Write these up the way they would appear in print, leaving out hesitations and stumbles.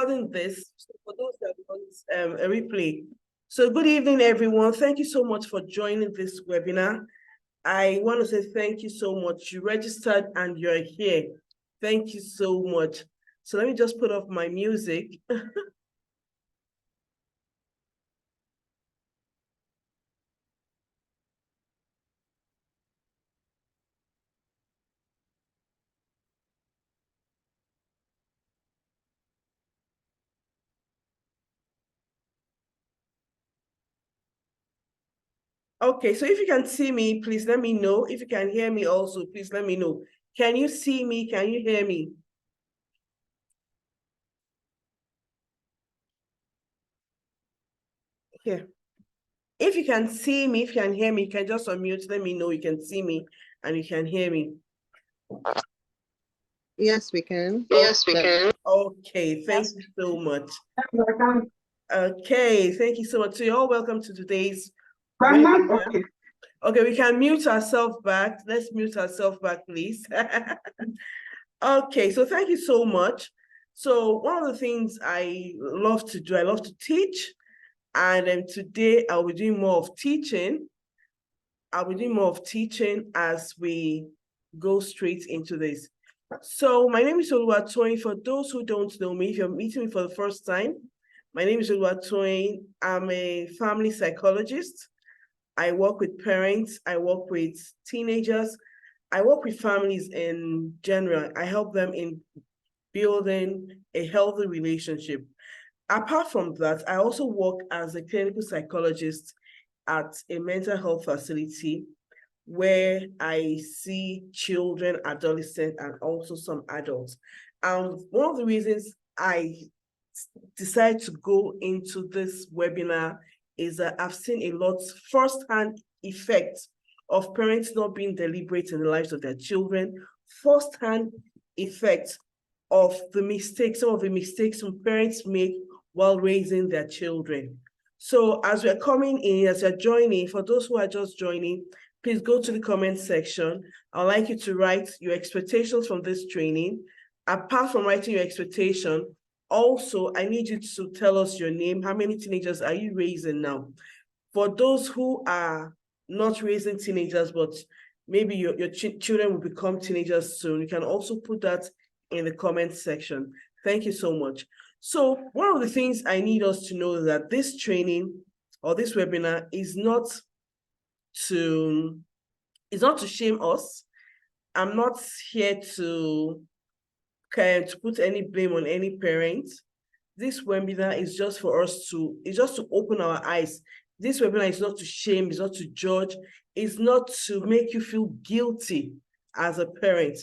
Recording this, so for those that want a replay. So good evening, everyone. Thank you so much for joining this webinar. I want to say thank you so much. You registered and you're here. Thank you so much. So let me just put off my music. Okay, so if you can see me, please let me know. If you can hear me also, please let me know. Can you see me? Can you hear me? Here. If you can see me, if you can hear me, you can just unmute. Let me know you can see me and you can hear me. Yes, we can. Yes, we can. Okay, thank you so much. Okay, thank you so much. So you're all welcome to today's webinar. Okay, we can mute ourselves back. Let's mute ourselves back, please. Okay, so thank you so much. So one of the things I love to do, I love to teach. And today I'll be doing more of teaching. I'll be doing more of teaching as we go straight into this. So my name is Oluwatoyin. For those who don't know me, if you're meeting me for the first time, my name is Oluwatoyin. I'm a family psychologist. I work with parents. I work with teenagers. I work with families in general. I help them in building a healthy relationship. Apart from that, I also work as a clinical psychologist at a mental health facility where I see children, adolescents, and also some adults. One of the reasons I decided to go into this webinar is that I've seen a lot firsthand effects of parents not being deliberate in the lives of their children, firsthand effects of the mistakes, some of the mistakes some parents make while raising their children. So as we're coming in, as you're joining, for those who are just joining, please go to the comment section. I'd like you to write your expectations from this training. Apart from writing your expectation, also, I need you to tell us your name. How many teenagers are you raising now? For those who are not raising teenagers, but maybe your children will become teenagers soon, you can also put that in the comment section. Thank you so much. So one of the things I need us to know is that this training or this webinar is not to shame us. I'm not here to put any blame on any parent. This webinar is just for us to, it's just to open our eyes. This webinar is not to shame, it's not to judge, it's not to make you feel guilty as a parent,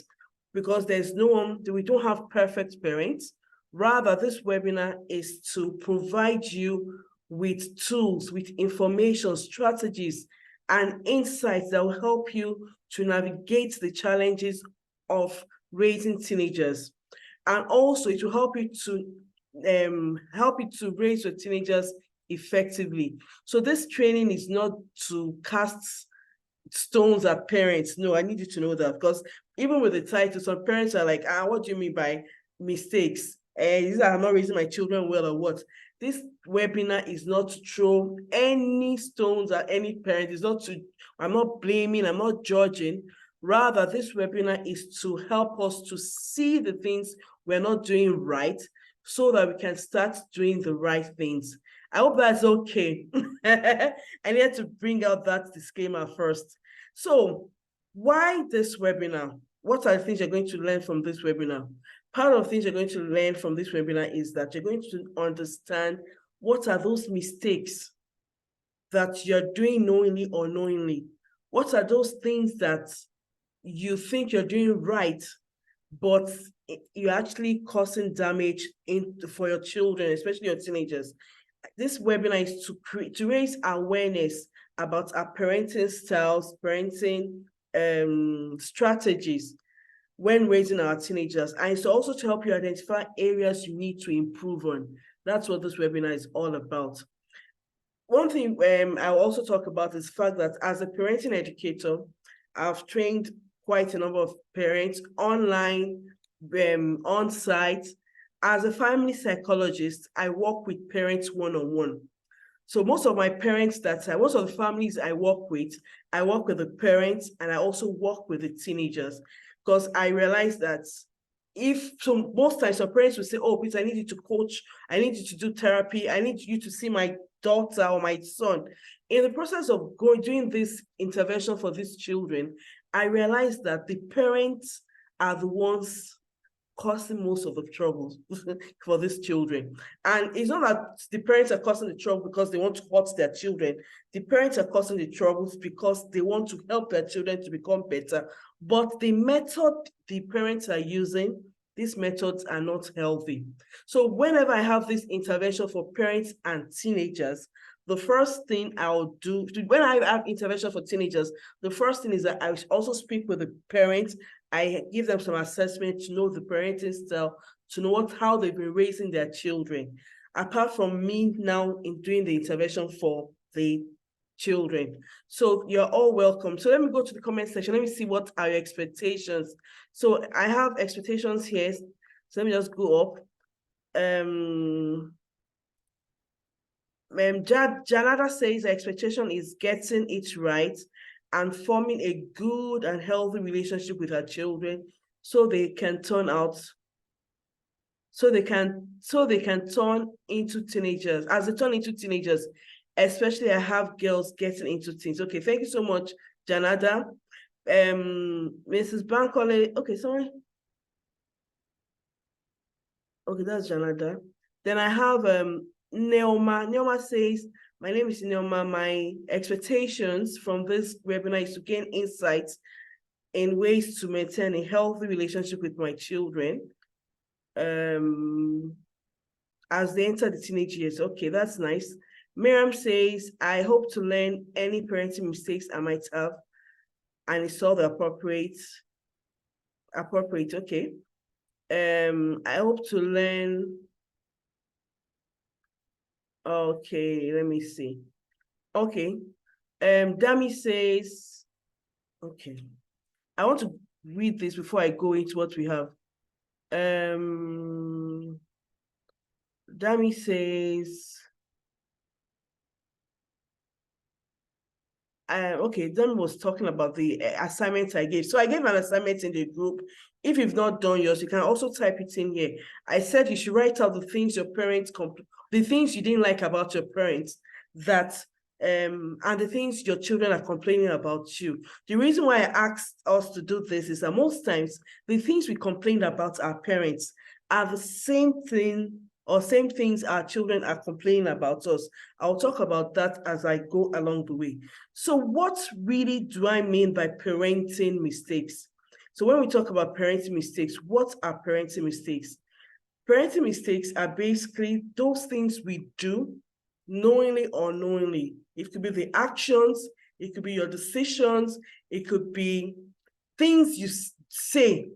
because there's no one, we don't have perfect parents. Rather, this webinar is to provide you with tools, with information, strategies, and insights that will help you to navigate the challenges of raising teenagers. And also, it will help you to raise your teenagers effectively. So this training is not to cast stones at parents. No, I need you to know that, because even with the title, some parents are like, what do you mean by mistakes? I'm not raising my children well, or what? This webinar is not to throw any stones at any parent. It's not to, I'm not blaming, I'm not judging. Rather, this webinar is to help us to see the things we're not doing right, so that we can start doing the right things. I hope that's okay. I need to bring out that disclaimer first. So why this webinar? What are the things you're going to learn from this webinar? Part of the things you're going to learn from this webinar is that you're going to understand what are those mistakes that you're doing knowingly or unknowingly. What are those things that you think you're doing right, but you're actually causing damage for your children, especially your teenagers. This webinar is to raise awareness about our parenting styles, parenting strategies when raising our teenagers. And it's also to help you identify areas you need to improve on. That's what this webinar is all about. One thing I'll also talk about is the fact that as a parenting educator, I've trained quite a number of parents online, on site, as a family psychologist, I work with parents one-on-one. So most of my parents most of the families I work with the parents, and I also work with the teenagers, because I realize that most times some parents will say, oh, please, I need you to coach, I need you to do therapy, I need you to see my daughter or my son. In the process of doing this intervention for these children, I realized that the parents are the ones causing most of the troubles for these children. And it's not that the parents are causing the trouble because they want to hurt their children. The parents are causing the troubles because they want to help their children to become better. But the method the parents are using, these methods are not healthy. So whenever I have this intervention for parents and teenagers, the first thing I'll do, when I have intervention for teenagers, the first thing is that I also speak with the parents. I give them some assessment to know the parenting style, to know how they've been raising their children, apart from me now in doing the intervention for the children. So you're all welcome. So let me go to the comment section. Let me see what are your expectations. So I have expectations here. So let me just go up. Janada says the expectation is getting it right and forming a good and healthy relationship with her children, so they can turn turn into teenagers. As they turn into teenagers, especially I have girls getting into teens. Okay, thank you so much, Janada. Mrs. Bankole, okay, sorry. Okay, that's Janada. Then I have Neoma. Neoma says, my name is Neoma. My expectations from this webinar is to gain insights in ways to maintain a healthy relationship with my children as they enter the teenage years. Okay, that's nice. Miriam says, I hope to learn any parenting mistakes I might have and install the appropriate, okay. I hope to learn. Okay, let me see. Okay. Dami says, okay. I want to read this before I go into what we have. Dami says, okay, Dami was talking about the assignment I gave. So I gave an assignment in the group. If you've not done yours, you can also type it in here. I said you should write out the things your parents, the things you didn't like about your parents, that and the things your children are complaining about you. The reason why I asked us to do this is that most times the things we complained about our parents are the same thing or same things our children are complaining about us. I'll talk about that as I go along the way. So what really do I mean by parenting mistakes? So when we talk about parenting mistakes, what are parenting mistakes? Parenting mistakes are basically those things we do knowingly or unknowingly. It could be the actions, it could be your decisions, it could be things you say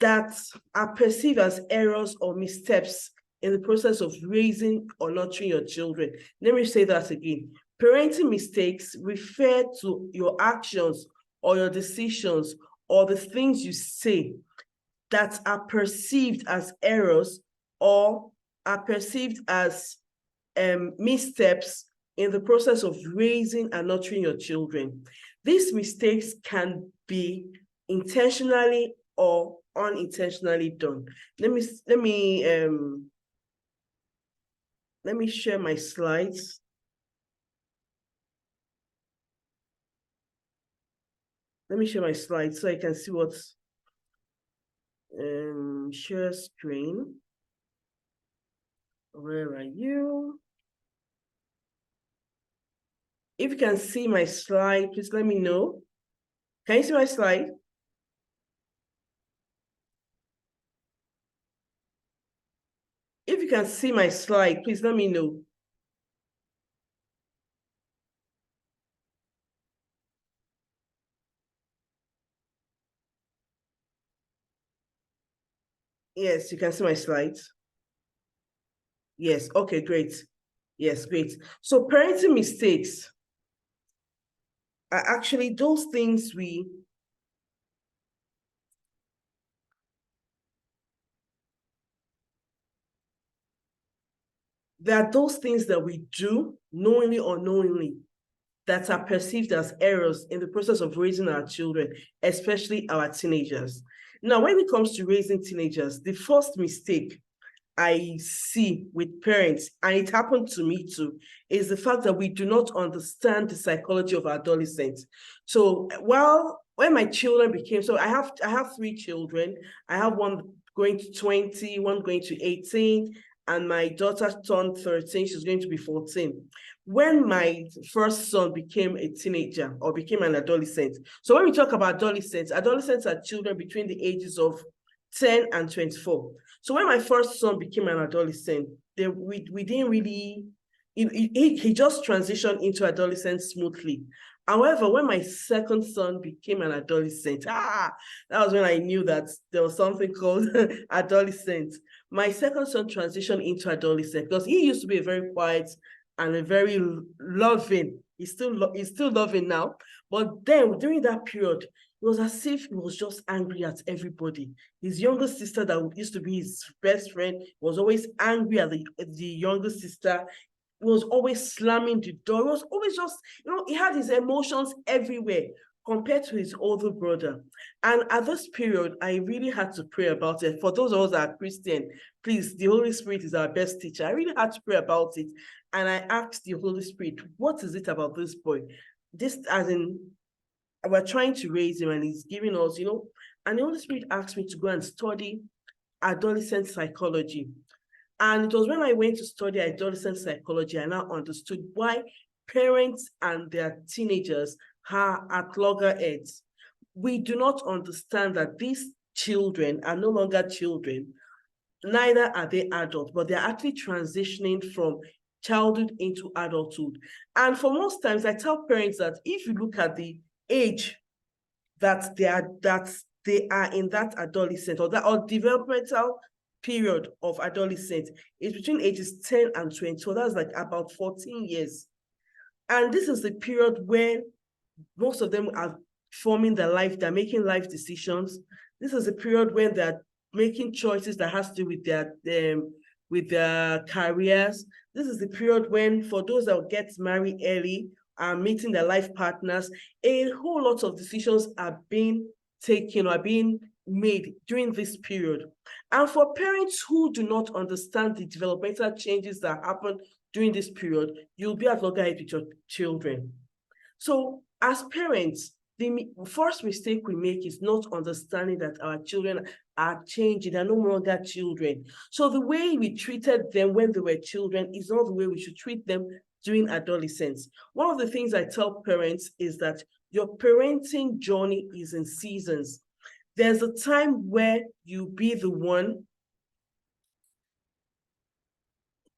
that are perceived as errors or missteps in the process of raising or nurturing your children. Let me say that again. Parenting mistakes refer to your actions or your decisions or the things you say that are perceived as errors or are perceived as missteps in the process of raising and nurturing your children. These mistakes can be intentionally or unintentionally done. Let me share my slides. Let me share my slides so I can see what's share screen. Where are you? If you can see my slide, please let me know. Can you see my slide? If you can see my slide, please let me know. Yes, you can see my slides. Yes, okay, great. Yes, great. So parenting mistakes are actually those things we there are those things that we do, knowingly or unknowingly, that are perceived as errors in the process of raising our children, especially our teenagers. Now, when it comes to raising teenagers, the first mistake I see with parents, and it happened to me too, is the fact that we do not understand the psychology of adolescents. So when my children became, so I have 3 children. I have one going to 20, one going to 18, and my daughter turned 13. She's going to be 14. When my first son became a teenager or became an adolescent. So when we talk about adolescents are children between the ages of 10 and 24. So when my first son became an adolescent, we didn't really, he just transitioned into adolescence smoothly. However, when my second son became an adolescent, that was when I knew that there was something called adolescent. My second son transitioned into adolescent because he used to be a very quiet and a very loving. He's still loving now. But then during that period, it was as if he was just angry at everybody. His younger sister that used to be his best friend was always angry at the younger sister. He was always slamming the door. He was always just, he had his emotions everywhere compared to his older brother. And at this period, I really had to pray about it. For those of us that are Christian, please, the Holy Spirit is our best teacher. I really had to pray about it. And I asked the Holy Spirit, what is it about this boy? This, as in, we're trying to raise him and he's giving us, and the Holy Spirit asked me to go and study adolescent psychology. And it was when I went to study adolescent psychology, I now understood why parents and their teenagers are at loggerheads. We do not understand that these children are no longer children, neither are they adults, but they're actually transitioning from childhood into adulthood. And for most times, I tell parents that if you look at the age that they are in that adolescent or developmental period of adolescence is between ages 10 and 20. So that's like about 14 years. And this is the period where most of them are forming their life, they're making life decisions. This is a period when they're making choices that has to do with their careers. This is the period when, for those that get married early, are meeting their life partners, a whole lot of decisions are being taken or are being made during this period. And for parents who do not understand the developmental changes that happen during this period, you'll be at loggerheads with your children. So as parents, the first mistake we make is not understanding that our children are changing. They're no longer children. So the way we treated them when they were children is not the way we should treat them during adolescence. One of the things I tell parents is that your parenting journey is in seasons. There's a time where you be the one.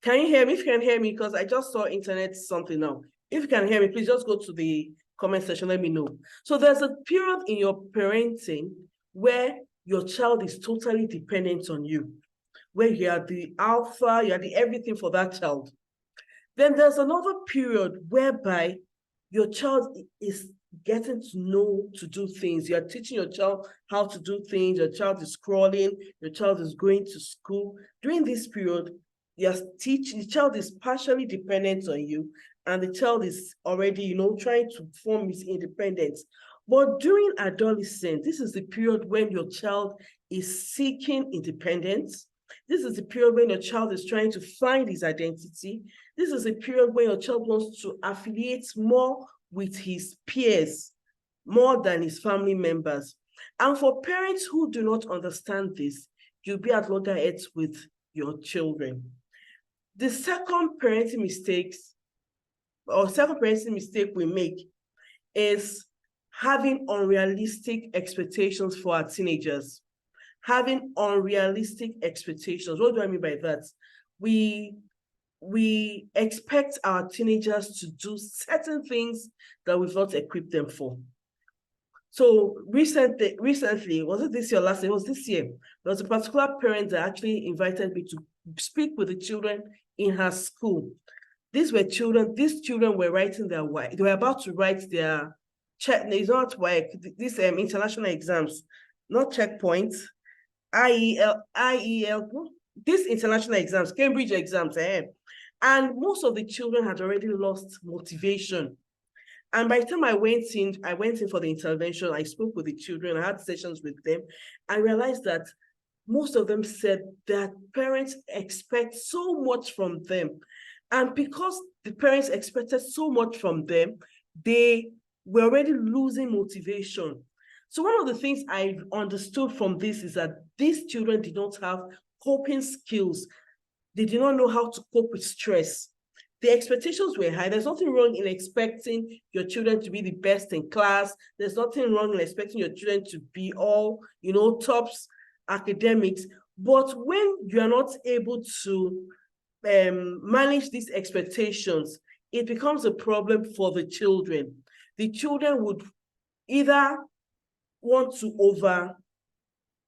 Can you hear me? If you can hear me, because I just saw internet something now. If you can hear me, please just go to the comment section, let me know. So there's a period in your parenting where your child is totally dependent on you, where you are the alpha, you are the everything for that child. Then there's another period whereby your child is getting to know to do things. You're teaching your child how to do things. Your child is crawling. Your child is going to school. During this period, you're teaching, the child is partially dependent on you, and the child is already, trying to form his independence. But during adolescence, this is the period when your child is seeking independence. This is the period when your child is trying to find his identity. This is a period where your child wants to affiliate more with his peers, more than his family members. And for parents who do not understand this, you'll be at loggerheads with your children. The second parenting mistake we make is having unrealistic expectations for our teenagers. Having unrealistic expectations. What do I mean by that? We expect our teenagers to do certain things that we've not equipped them for. So recently, was it this year or last year? It was this year. There was a particular parent that actually invited me to speak with the children in her school. These children were writing their work. They were about to write their it's not work, these international exams, not checkpoints, IEL, these international exams, Cambridge exams. And most of the children had already lost motivation. And by the time I went in for the intervention, I spoke with the children, I had sessions with them. I realized that most of them said that parents expect so much from them. And because the parents expected so much from them, they were already losing motivation. So one of the things I understood from this is that these children did not have coping skills. They did not know how to cope with stress. The expectations were high. There's nothing wrong in expecting your children to be the best in class. There's nothing wrong in expecting your children to be all, tops academics. But when you are not able to manage these expectations, it becomes a problem for the children. The children would either want to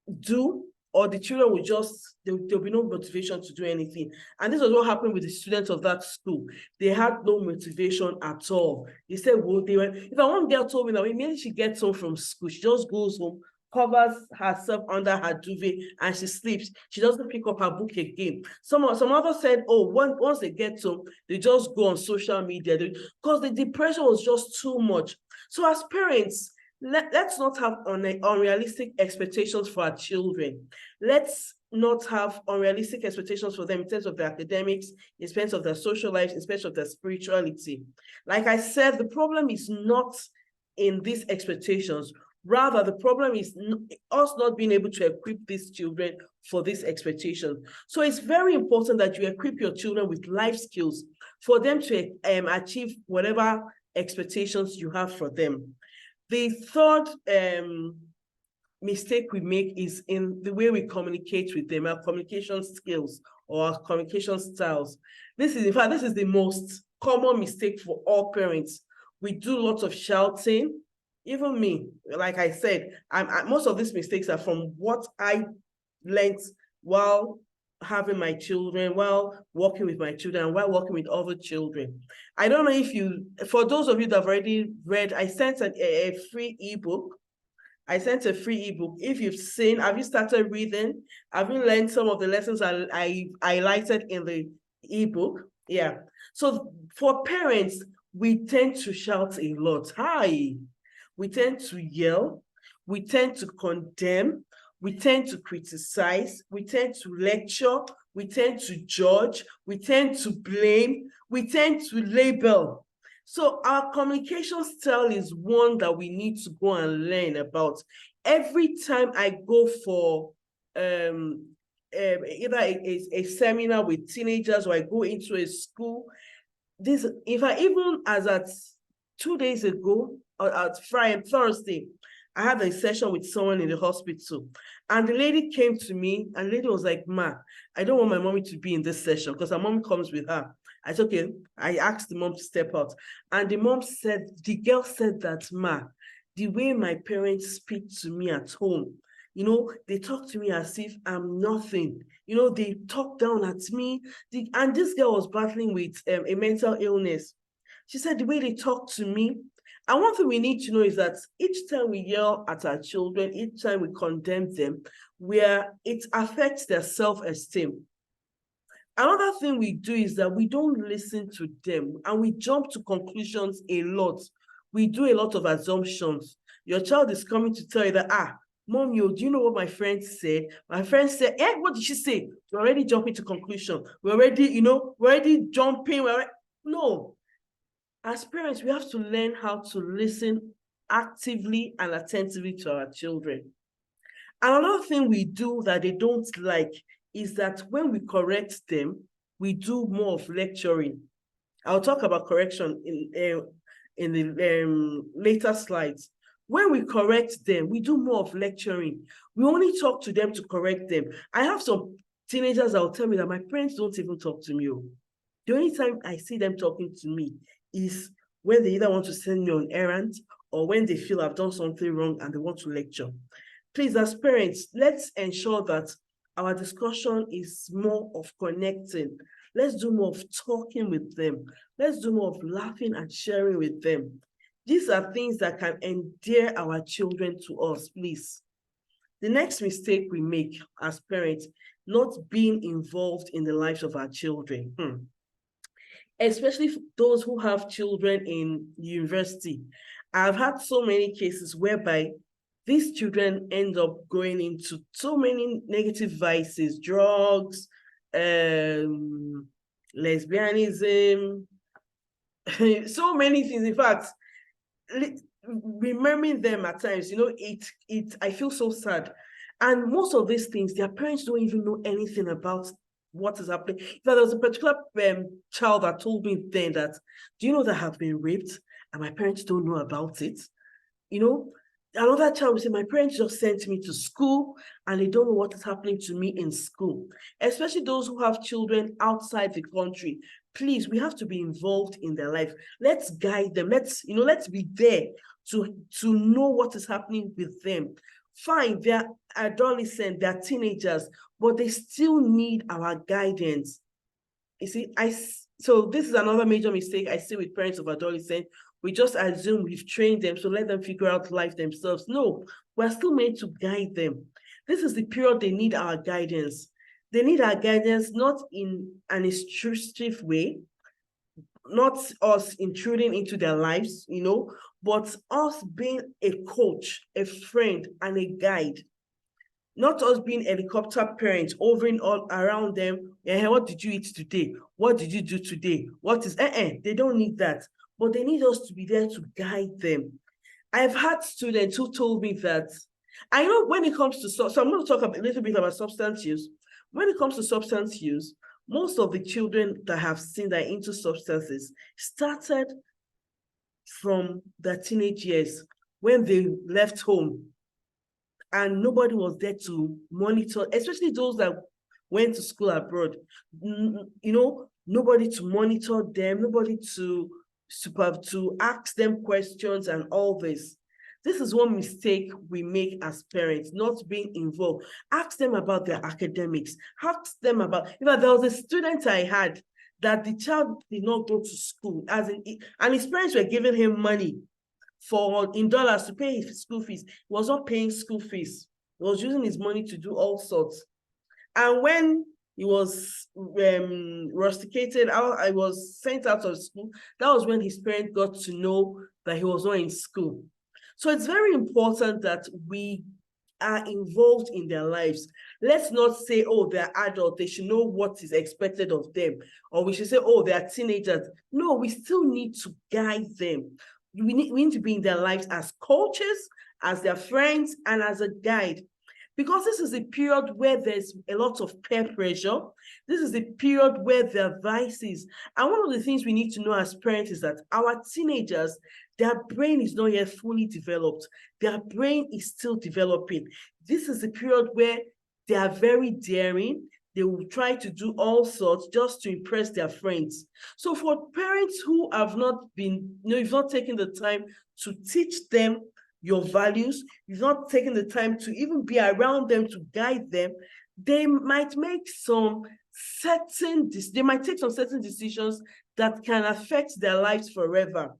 overdo, or the children will just, there'll be no motivation to do anything. And this was what happened with the students of that school. They had no motivation at all. They said, well, if one girl told me that immediately she gets home from school, she just goes home, covers herself under her duvet, and she sleeps. She doesn't pick up her book again. Some others said, oh, once they get home, they just go on social media, because the depression was just too much. So as parents, let's not have unrealistic expectations for our children. Let's not have unrealistic expectations for them in terms of their academics, in terms of their social lives, in terms of their spirituality. Like I said, the problem is not in these expectations. Rather, the problem is us not being able to equip these children for this expectation. So it's very important that you equip your children with life skills for them to achieve whatever expectations you have for them. The third mistake we make is in the way we communicate with them, our communication skills or our communication styles. In fact, this is the most common mistake for all parents. We do lots of shouting. Even me, like I said, most of these mistakes are from what I learned while having my children, while working with my children, while working with other children. I don't know for those of you that have already read, I sent a free ebook. I sent a free ebook. If you've seen, have you started reading? Have you learned some of the lessons I highlighted in the ebook? Yeah. So for parents, we tend to shout a lot. Hi. We tend to yell. We tend to condemn. We tend to criticize, we tend to lecture, we tend to judge, we tend to blame, we tend to label. So our communication style is one that we need to go and learn about. Every time I go for either a seminar with teenagers or I go into a school, even as at 2 days ago, or at Thursday, I had a session with someone in the hospital, and the lady came to me, and the lady was like, "Ma, I don't want my mommy to be in this session because her mom comes with her." I said, okay. I asked the mom to step out, and the girl said that, "Ma, the way my parents speak to me at home, they talk to me as if I'm nothing. They talk down at me." And this girl was battling with a mental illness. She said, the way they talk to me. And one thing we need to know is that each time we yell at our children, each time we condemn them, it affects their self-esteem. Another thing we do is that we don't listen to them and we jump to conclusions a lot. We do a lot of assumptions. Your child is coming to tell you that, Mom, do you know what my friend said? My friend said, what did she say? We're already jumping to conclusion. We're already jumping. No. As parents, we have to learn how to listen actively and attentively to our children. Another thing we do that they don't like is that when we correct them, we do more of lecturing. I'll talk about correction in the later slides. When we correct them, we do more of lecturing. We only talk to them to correct them. I have some teenagers that will tell me that my parents don't even talk to me. The only time I see them talking to me is when they either want to send me on errands or when they feel I've done something wrong and they want to lecture. Please, as parents, let's ensure that our discussion is more of connecting. Let's do more of talking with them. Let's do more of laughing and sharing with them. These are things that can endear our children to us, please. The next mistake we make as parents, not being involved in the lives of our children. especially for those who have children in university. I've had so many cases whereby these children end up going into so many negative vices, drugs, lesbianism, so many things. In fact, remembering them at times, I feel so sad. And most of these things, their parents don't even know anything about what is happening. There was a particular child that told me then that, do you know that I have been raped and my parents don't know about it? Another child will say, my parents just sent me to school and they don't know what is happening to me in school, especially those who have children outside the country. Please, we have to be involved in their life. Let's guide them. Let's be there to know what is happening with them. Fine, they're adolescents, they're teenagers, but they still need our guidance. You see, so this is another major mistake I see with parents of adolescents. We just assume we've trained them, so let them figure out life themselves. No, we're still meant to guide them. This is the period they need our guidance. They need our guidance, not in an intrusive way, not us intruding into their lives, but us being a coach, a friend, and a guide. Not us being helicopter parents, hovering all around them. What did you eat today? What did you do today? They don't need that. But they need us to be there to guide them. I've had students who told me that, I know when it comes to, so I'm going to talk a little bit about substance use. When it comes to substance use, most of the children that have seen that into substances started from their teenage years when they left home and nobody was there to monitor, especially those that went to school abroad. Nobody to monitor them, nobody to ask them questions and all this. This is one mistake we make as parents, not being involved. Ask them about their academics. Ask them about, there was a student I had that the child did not go to school, and his parents were giving him money in dollars to pay his school fees. He was not paying school fees. He was using his money to do all sorts. And when he was rusticated, I was sent out of school. That was when his parents got to know that he was not in school. So it's very important that we are involved in their lives. Let's not say, oh, they're adults, they should know what is expected of them. Or we should say, oh, they're teenagers. No, we still need to guide them. We need to be in their lives as coaches, as their friends, and as a guide. Because this is a period where there's a lot of peer pressure. This is a period where there are vices. And one of the things we need to know as parents is that our teenagers, their brain is not yet fully developed. Their brain is still developing. This is a period where they are very daring. They will try to do all sorts just to impress their friends. So for parents who have not been, you've not taken the time to teach them your values, you've not taken the time to even be around them to guide them, they might take some certain decisions that can affect their lives forever.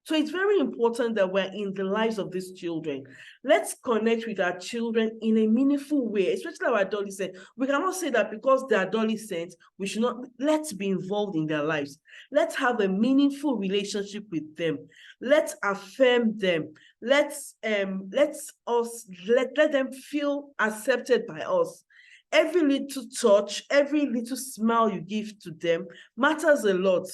So it's very important that we're in the lives of these children. Let's connect with our children in a meaningful way, especially our adolescents. We cannot say that because they're adolescents, we should not. Let's be involved in their lives. Let's have a meaningful relationship with them. Let's affirm them. Let them feel accepted by us. Every little touch, every little smile you give to them matters a lot.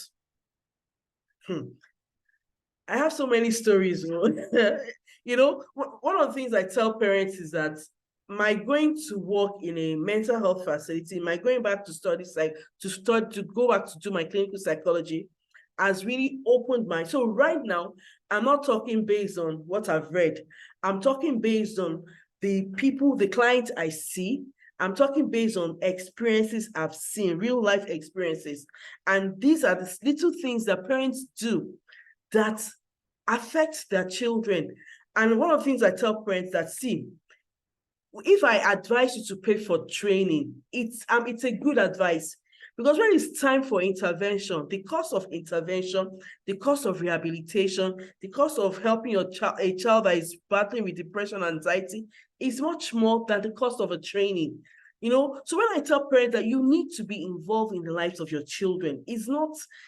I have so many stories. One of the things I tell parents is that my going to work in a mental health facility, my going back to go back to do my clinical psychology has really opened my. So right now, I'm not talking based on what I've read. I'm talking based on the clients I see. I'm talking based on experiences I've seen, real life experiences. And these are the little things that parents do that affect their children. And one of the things I tell parents that, see, if I advise you to pay for training, it's a good advice. Because when it's time for intervention, the cost of intervention, the cost of rehabilitation, the cost of helping a child that is battling with depression and anxiety is much more than the cost of a training. So when I tell parents that you need to be involved in the lives of your children,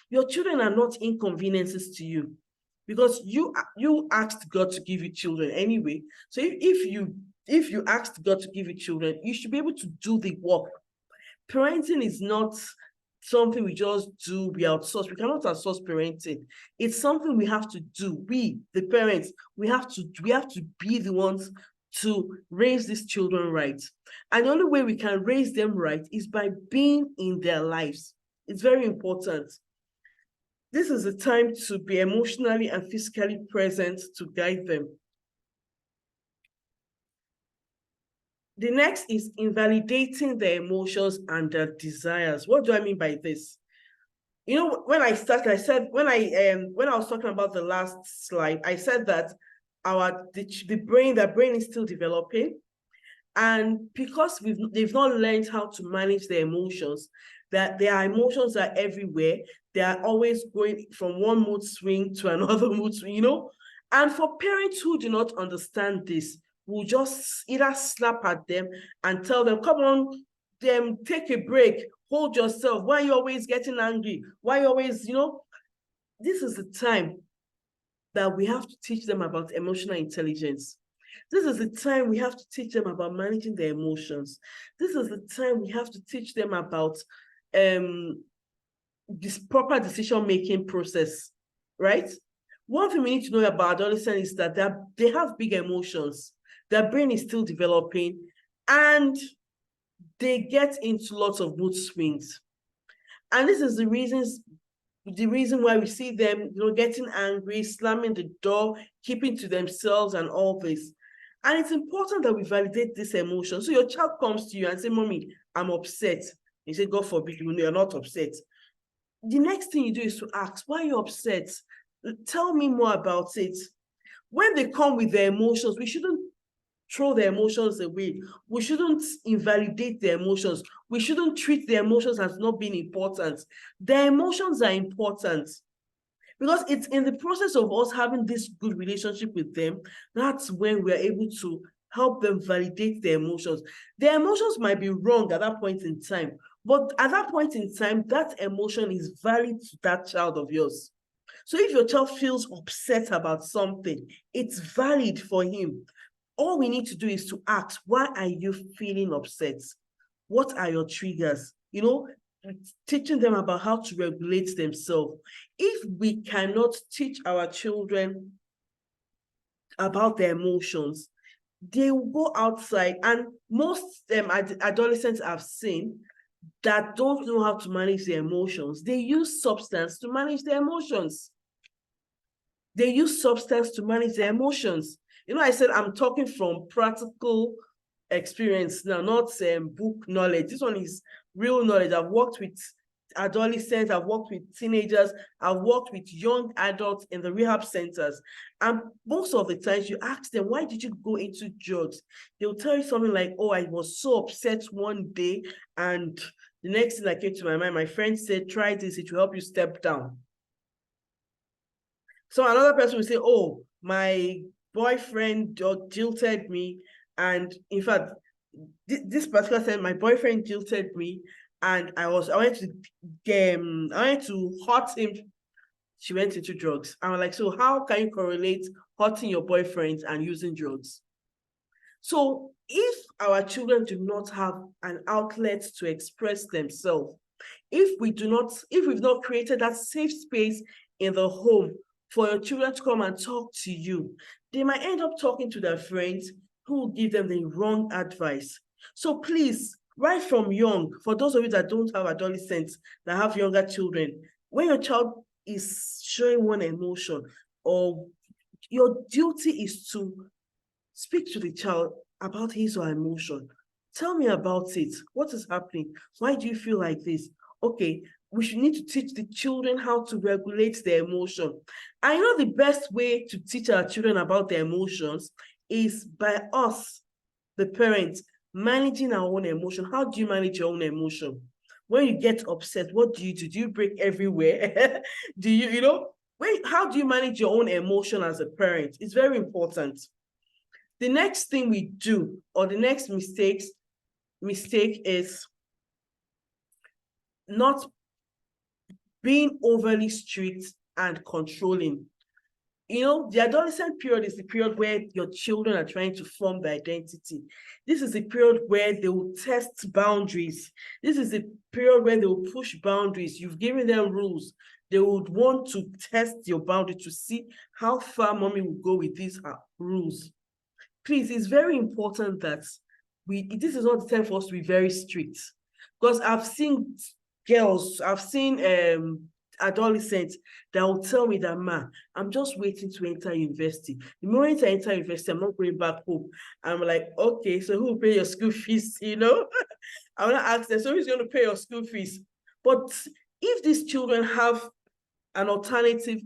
your children are not inconveniences to you, because you asked God to give you children anyway. So if you asked God to give you children, you should be able to do the work. Parenting is not something we just do, we outsource. We cannot outsource parenting. It's something we have to do. We, the parents, we have to be the ones to raise these children right. And the only way we can raise them right is by being in their lives. It's very important. This is a time to be emotionally and physically present to guide them. The next is invalidating their emotions and their desires. What do I mean by this? When I started, I said, when I was talking about the last slide, I said that the brain is still developing. And because they've not learned how to manage their emotions, that their emotions are everywhere. They are always going from one mood swing to another mood swing, And for parents who do not understand this, will just either slap at them and tell them, come on, take a break, hold yourself. Why are you always getting angry? Why are you always, This is the time that we have to teach them about emotional intelligence. This is the time we have to teach them about managing their emotions. This is the time we have to teach them about this proper decision-making process, right? One thing we need to know about adolescents is that they have big emotions. Their brain is still developing, and they get into lots of mood swings. And this is the reason why we see them, getting angry, slamming the door, keeping to themselves and all this. And it's important that we validate this emotion. So your child comes to you and say, Mommy, I'm upset. You say, God forbid, you're not upset. The next thing you do is to ask, why are you upset? Tell me more about it. When they come with their emotions, we shouldn't throw their emotions away. We shouldn't invalidate their emotions. We shouldn't treat their emotions as not being important. Their emotions are important, because it's in the process of us having this good relationship with them, that's when we're able to help them validate their emotions. Their emotions might be wrong at that point in time, but at that point in time, that emotion is valid to that child of yours. So if your child feels upset about something, it's valid for him. All we need to do is to ask, why are you feeling upset? What are your triggers? Teaching them about how to regulate themselves. If we cannot teach our children about their emotions, they will go outside, and most adolescents I've seen that don't know how to manage their emotions, they use substance to manage their emotions. They use substance to manage their emotions. I said I'm talking from practical experience now, not book knowledge. This one is real knowledge. I've worked with adolescents, I've worked with teenagers, I've worked with young adults in the rehab centers. And most of the times you ask them, why did you go into drugs? They'll tell you something like, oh, I was so upset one day, and the next thing that came to my mind, my friend said, try this, it will help you step down. So another person will say, oh, my boyfriend jilted me. And in fact, this particular time, my boyfriend jilted me, and I went to hurt him. She went into drugs. I'm like, so how can you correlate hurting your boyfriend and using drugs? So if our children do not have an outlet to express themselves, if we've not created that safe space in the home for your children to come and talk to you, they might end up talking to their friends who will give them the wrong advice. So please, right from young, for those of you that don't have adolescents, that have younger children, when your child is showing one emotion, or your duty is to speak to the child about his or her emotion. Tell me about it. What is happening? Why do you feel like this? Okay, we should need to teach the children how to regulate their emotion. I know the best way to teach our children about their emotions is by us, the parents, managing our own emotion. How do you manage your own emotion? When you get upset, what do you do? Do you break everywhere? Do you, how do you manage your own emotion as a parent? It's very important. The next thing we do, or the next mistakes, mistake is not being overly strict and controlling. You know, the adolescent period is the period where your children are trying to form their identity. This is the period where they will test boundaries. This is the period where they will push boundaries. You've given them rules. They would want to test your boundary to see how far mommy will go with these rules. Please, it's very important that this is not the time for us to be very strict. Because I've seen girls, I've seen adolescents that will tell me that, ma, I'm just waiting to enter university. The moment I enter university, I'm not going back home. I'm like, okay, so who will pay your school fees? You know, I want to ask them, so who's going to pay your school fees? But if these children have an alternative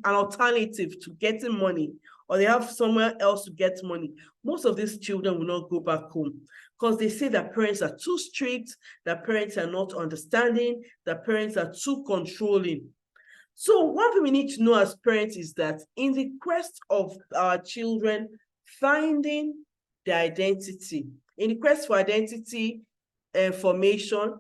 to getting money, or they have somewhere else to get money, most of these children will not go back home because they say that parents are too strict, that parents are not understanding, that parents are too controlling. So one thing we need to know as parents is that in the quest of our children finding their identity, in the quest for identity formation,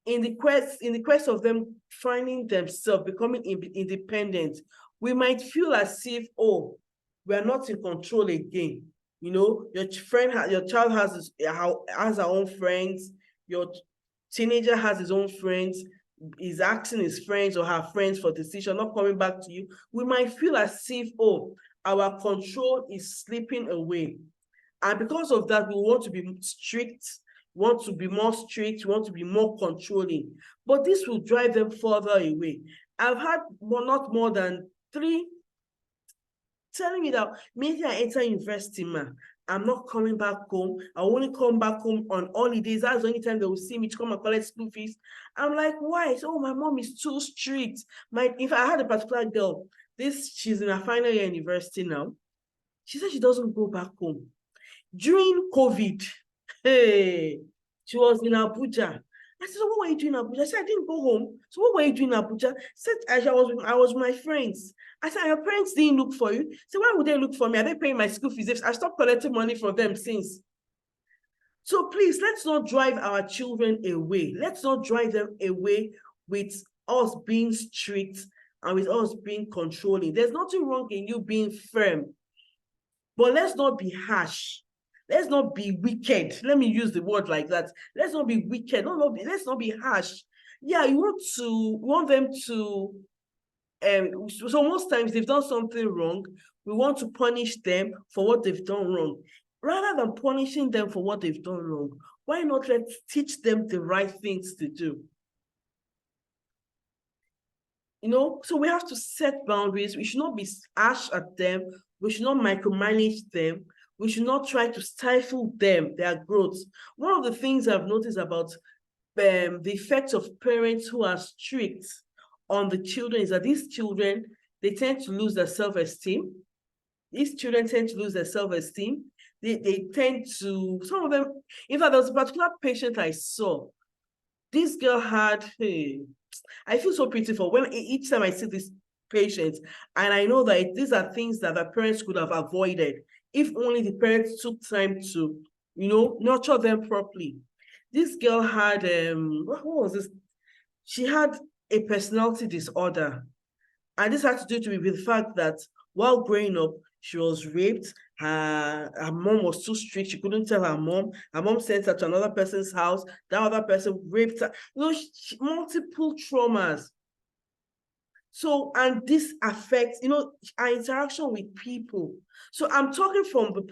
in the quest of them finding themselves, becoming independent, we might feel as if, oh, we are not in control again. You know, your child has her own friends, your teenager has his own friends, is asking his friends or her friends for decision, not coming back to you. We might feel as if, oh, our control is slipping away. And because of that, we want to be strict, want to be more strict, want to be more controlling. But this will drive them further away. I've had not more than 3 telling me that maybe I enter university, ma, I'm not coming back home. I only come back home on holidays. That's the only time they will see me to come and collect school fees. I'm like, why? So, oh, my mom is too strict. If I had a particular girl, she's in her final year university now. She said she doesn't go back home. During COVID, hey, she was in Abuja. I said, so what were you doing in Abuja? I said, I didn't go home. So what were you doing in Abuja? Said, I was with my friends. I said, your parents didn't look for you. So why would they look for me? Are they paying my school fees? I stopped collecting money from them since. So please, let's not drive our children away. Let's not drive them away with us being strict and with us being controlling. There's nothing wrong in you being firm, but let's not be harsh. Let's not be wicked. Let me use the word like that. Let's not be wicked. Let's not be harsh. Yeah, you want them to, so most times they've done something wrong. We want to punish them for what they've done wrong. Rather than punishing them for what they've done wrong, why not let's teach them the right things to do? You know, so we have to set boundaries. We should not be harsh at them. We should not micromanage them. We should not try to stifle them, their growth. One of the things I've noticed about the effects of parents who are strict on the children is that these children, they tend to lose their self-esteem. These children tend to lose their self-esteem. They tend to, some of them, in fact, there was a particular patient I saw. This girl had, I feel so pitiful when each time I see these patients, and I know that these are things that the parents could have avoided if only the parents took time to, you know, nurture them properly. This girl had, what was this? She had a personality disorder. And this had to do with the fact that while growing up, she was raped. Her mom was too strict. She couldn't tell her mom. Her mom sent her to another person's house. That other person raped her. You know, multiple traumas. So, and this affects, you know, our interaction with people. So I'm talking from the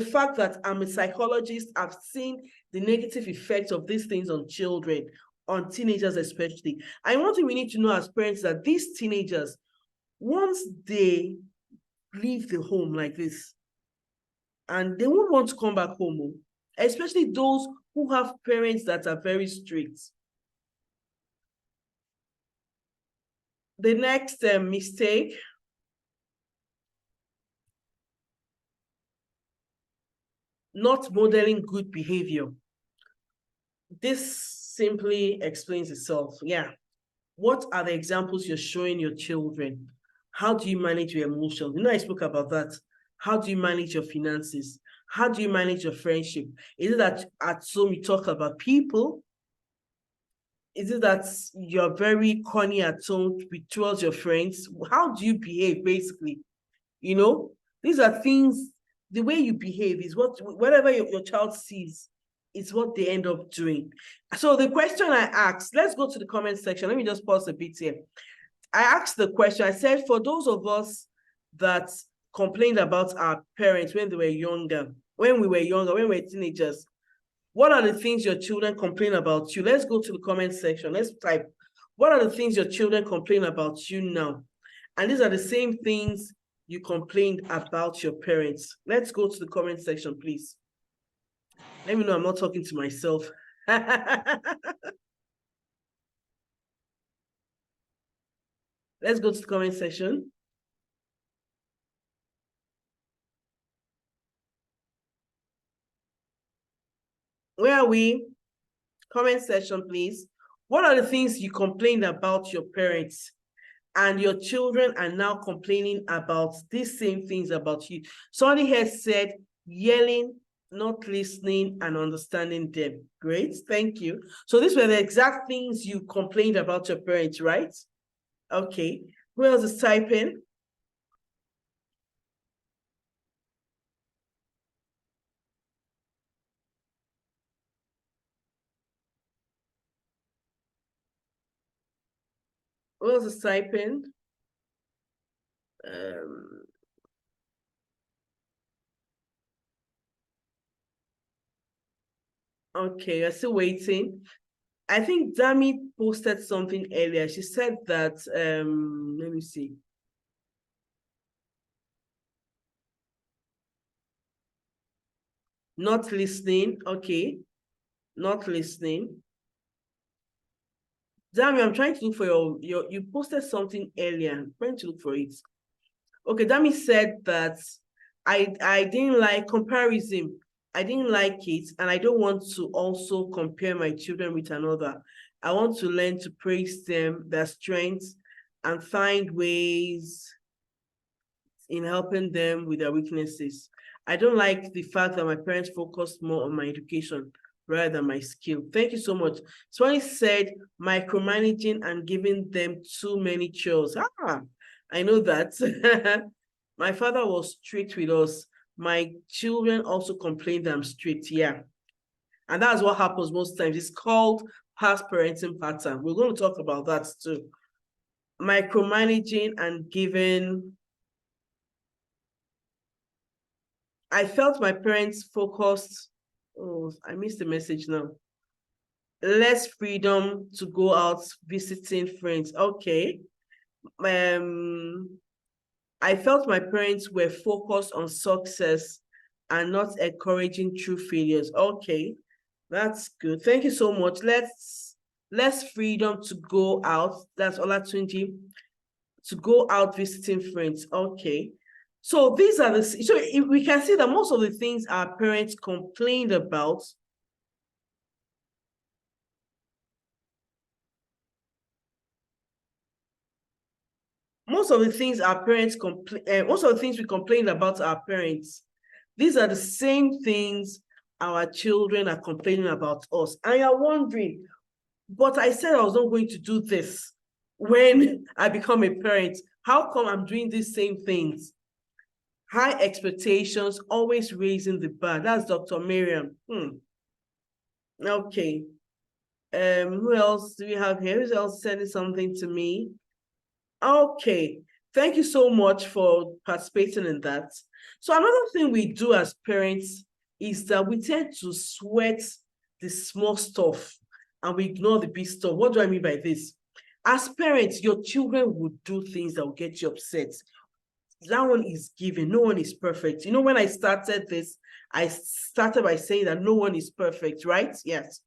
fact that I'm a psychologist. I've seen the negative effects of these things on children, on teenagers especially. And one thing we need to know as parents is that these teenagers, once they leave the home like this, and they won't want to come back home, especially those who have parents that are very strict. The next mistake, not modeling good behavior. This simply explains itself. Yeah. What are the examples you're showing your children? How do you manage your emotions? You know, I spoke about that. How do you manage your finances? How do you manage your friendship? Is it that at home you talk about people? Is it that you're very corny at home towards your friends? How do you behave, basically? You know, these are things, the way you behave is whatever your child sees, is what they end up doing. So the question I asked, let's go to the comment section. Let me just pause a bit here. I asked the question, I said, for those of us that complained about our parents when we were younger, when we were teenagers, what are the things your children complain about you? Let's go to the comment section. Let's type, what are the things your children complain about you now? And these are the same things you complained about your parents. Let's go to the comment section, please. Let me know I'm not talking to myself. Let's go to the comment section. Where are we? Comment section, please. What are the things you complained about your parents and your children are now complaining about these same things about you? Somebody has said yelling, not listening, and understanding them. Great, thank you. So these were the exact things you complained about your parents, right? Okay, who else is typing? Who else is typing? Okay, you're still waiting. I think Dami posted something earlier. She said that, let me see. Not listening, okay. Not listening. Dami, I'm trying to look for you posted something earlier. I'm trying to look for it. Okay, Dami said that I didn't like comparison. I didn't like it, and I don't want to also compare my children with another. I want to learn to praise them, their strengths, and find ways in helping them with their weaknesses. I don't like the fact that my parents focused more on my education rather than my skill. Thank you so much. Swani said micromanaging and giving them too many chores. I know that. My father was strict with us. My children also complained that I'm strict, yeah. And that's what happens most times. It's called past parenting pattern. We're going to talk about that too. Micromanaging and giving. I felt my parents focused. Oh, I missed the message now. Less freedom to go out visiting friends. Okay. I felt my parents were focused on success and not encouraging true failures. Okay, that's good. Thank you so much. Less freedom to go out. That's Olatunji. To go out visiting friends. Okay. So these are the, so we can see that most of the things our parents complained about most of the things we complain about our parents, these are the same things our children are complaining about us. And you're wondering, but I said I was not going to do this when I become a parent. How come I'm doing these same things? High expectations, always raising the bar. That's Dr. Miriam. Okay. Who else do we have here? Who's else sending something to me? Okay. Thank you so much for participating in that. So another thing we do as parents is that we tend to sweat the small stuff and we ignore the big stuff. What do I mean by this? As parents, your children will do things that will get you upset. That one is given. No one is perfect. You know, when I started this, I started by saying that no one is perfect, right? Yes.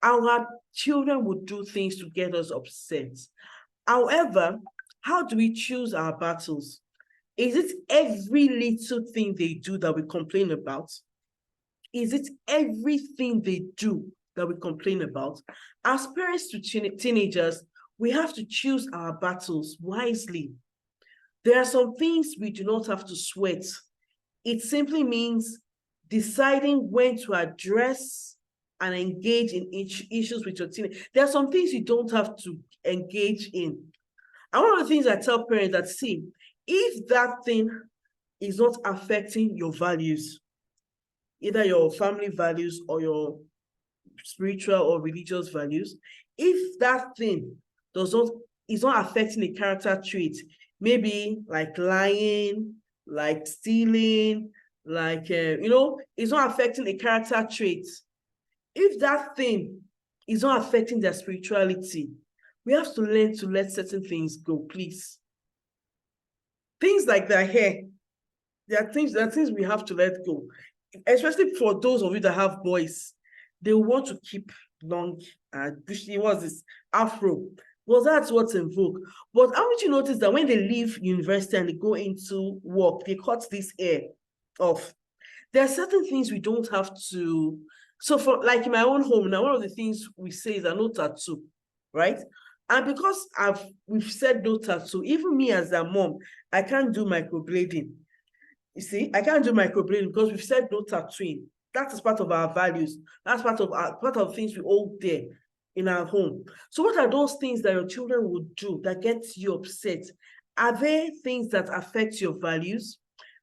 Our children would do things to get us upset. However, how do we choose our battles? Is it every little thing they do that we complain about? Is it everything they do that we complain about? As parents to teenagers, we have to choose our battles wisely. There are some things we do not have to sweat. It simply means deciding when to address and engage in issues with your teenager. There are some things you don't have to engage in. And one of the things I tell parents that, see, if that thing is not affecting your values, either your family values or your spiritual or religious values, if that thing is not affecting a character trait, maybe like lying, like stealing, like it's not affecting a character trait. If that thing is not affecting their spirituality, we have to learn to let certain things go, please. Things like their hair, there are things we have to let go, especially for those of you that have boys. They want to keep long and bushy, what's this, afro. Well, that's what's in vogue. But haven't you noticed that when they leave university and they go into work, they cut this hair off? There are certain things we don't have to. So for like in my own home now, one of the things we say is no tattoo, right? And because we've said no tattoo, even me as a mom, I can't do microblading. You see, I can't do microblading because we've said no tattooing. That is part of our values. That's part of things we hold there in our home. So what are those things that your children would do that gets you upset? Are they things that affect your values?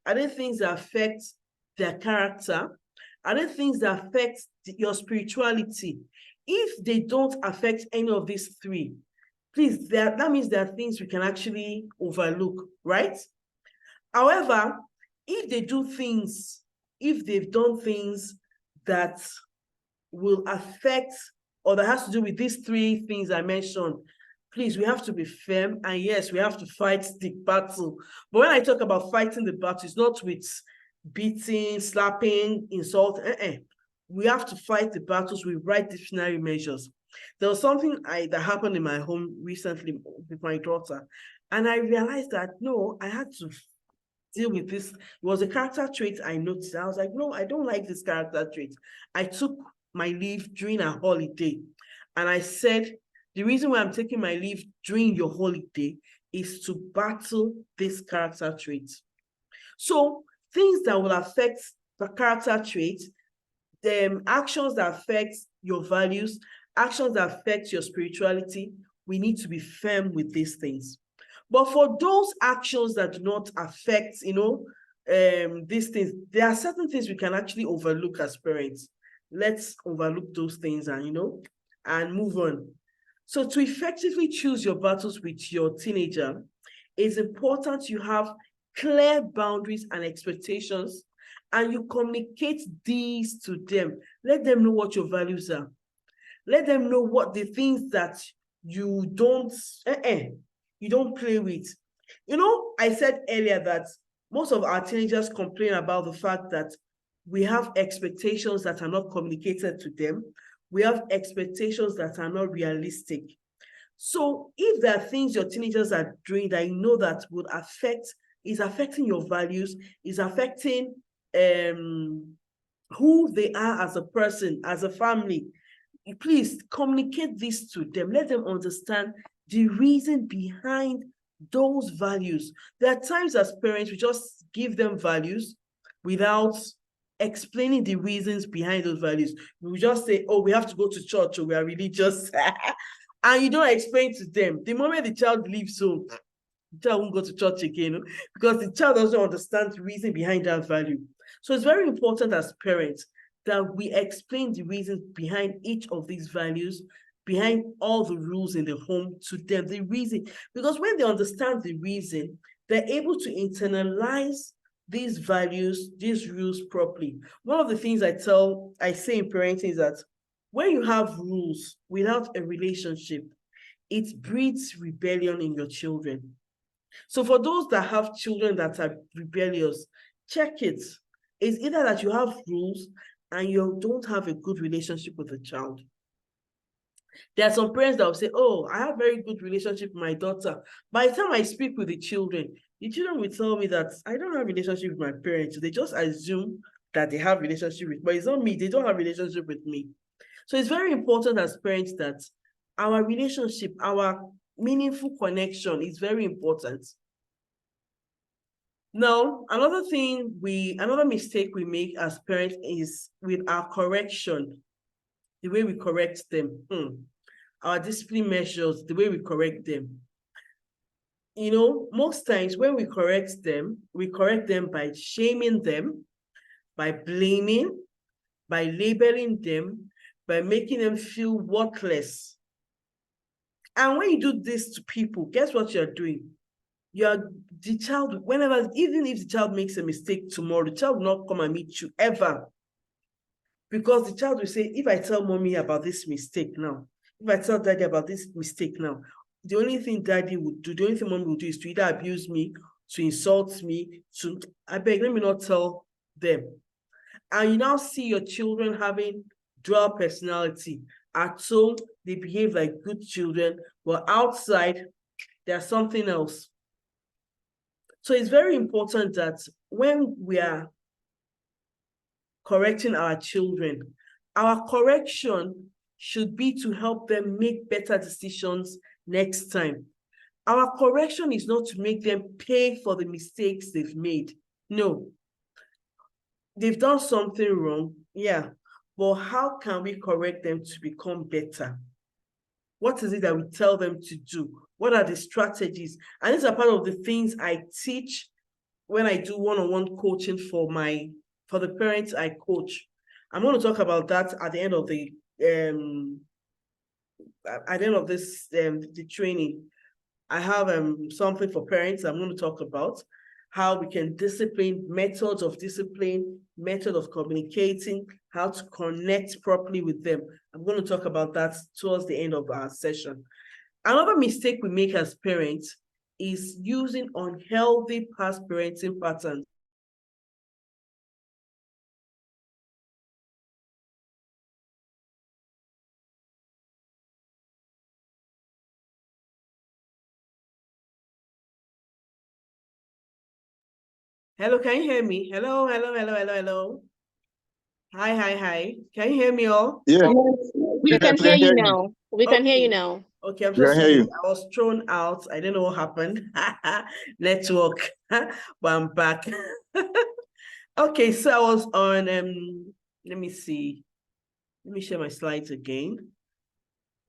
Are they things that affect their character? Are they things that affect your spirituality? If they don't affect any of these three, please, that means there are things we can actually overlook, right? However, if they've done things that will affect or that has to do with these three things I mentioned, please, we have to be firm. And yes, we have to fight the battle. But when I talk about fighting the battle, it's not with beating, slapping, insult. We have to fight the battles with right disciplinary measures. There was something that happened in my home recently with my daughter, and I realized that, no, I had to deal with this. It was a character trait I noticed. I was like, no, I don't like this character trait. I took my leave during a holiday, and I said, the reason why I'm taking my leave during your holiday is to battle this character trait. So things that will affect the character trait, actions that affect your values, actions that affect your spirituality, we need to be firm with these things. But for those actions that do not affect, these things, there are certain things we can actually overlook as parents. Let's overlook those things and move on. So to effectively choose your battles with your teenager, it's important you have clear boundaries and expectations, and you communicate these to them. Let them know what your values are. Let them know what the things that you don't play with. I said earlier that most of our teenagers complain about the fact that we have expectations that are not communicated to them. We have expectations that are not realistic. So if there are things your teenagers are doing that you know that would is affecting your values, is affecting who they are as a person, as a family, please communicate this to them. Let them understand the reason behind those values. There are times as parents, we just give them values without explaining the reasons behind those values. We just say, oh, we have to go to church, or we are religious. And you don't explain to them. The moment the child leaves home, the child won't go to church again, because the child doesn't understand the reason behind that value. So it's very important as parents that we explain the reasons behind each of these values, behind all the rules in the home to them, the reason. Because when they understand the reason, they're able to internalize these values, these rules properly. One of the things I say in parenting is that when you have rules without a relationship, it breeds rebellion in your children. So for those that have children that are rebellious, check it. It's either that you have rules and you don't have a good relationship with the child. There are some parents that will say, oh, I have very good relationship with my daughter. By the time I speak with the children will tell me that I don't have a relationship with my parents. They just assume that they have a relationship with, but it's not me. They don't have a relationship with me. So it's very important as parents that our relationship, our meaningful connection is very important. Now, another mistake we make as parents is with our correction, the way we correct them. Our discipline measures, the way we correct them. Most times when we correct them by shaming them, by blaming, by labeling them, by making them feel worthless. And when you do this to people, guess what you're doing? The child, even if the child makes a mistake tomorrow, the child will not come and meet you ever. Because the child will say, if I tell mommy about this mistake now, if I tell daddy about this mistake now, the only thing daddy would do, the only thing mommy would do is to either abuse me, to insult me, I beg, let me not tell them. And you now see your children having dual personality. At home, they behave like good children, but outside, there's something else. So it's very important that when we are correcting our children, our correction should be to help them make better decisions next time. Our correction is not to make them pay for the mistakes they've made. No. They've done something wrong, yeah, but how can we correct them to become better? What is it that we tell them to do? What are the strategies? And these are part of the things I teach when I do one-on-one coaching for the parents I coach. I'm going to talk about that at the end of the the training. I have something for parents I'm going to talk about, how we can discipline, methods of discipline, method of communicating, how to connect properly with them. I'm going to talk about that towards the end of our session. Another mistake we make as parents is using unhealthy past parenting patterns. Hello, can you hear me? Hello, hello, hello, hello, hello. Hi, hi, hi. Can you hear me all? Yeah. We can hear you now. We can hear you now. Okay, I'm so sorry. I was thrown out. I don't know what happened. Network. But I'm back. Okay, so I was on let me see. Let me share my slides again.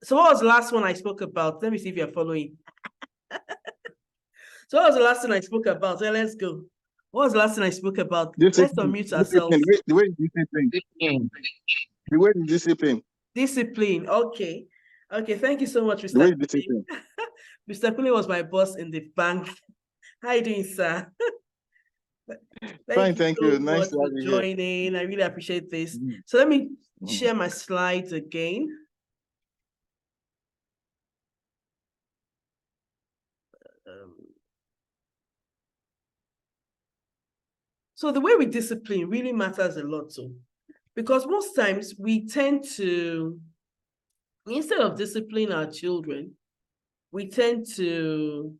So what was the last one I spoke about? Let me see if you're following. So what was the last thing I spoke about? So let's go. What was the last thing I spoke about? Let's unmute ourselves. The way discipline. The way discipline. Discipline. Okay. Okay, thank you so much, Mr. The way discipline. Mr. Kule was my boss in the bank. How are you doing, sir? Thank you. Nice for joining. I really appreciate this. So let me share my slides again. So the way we discipline really matters a lot too, because most times we tend to, instead of disciplining our children, we tend to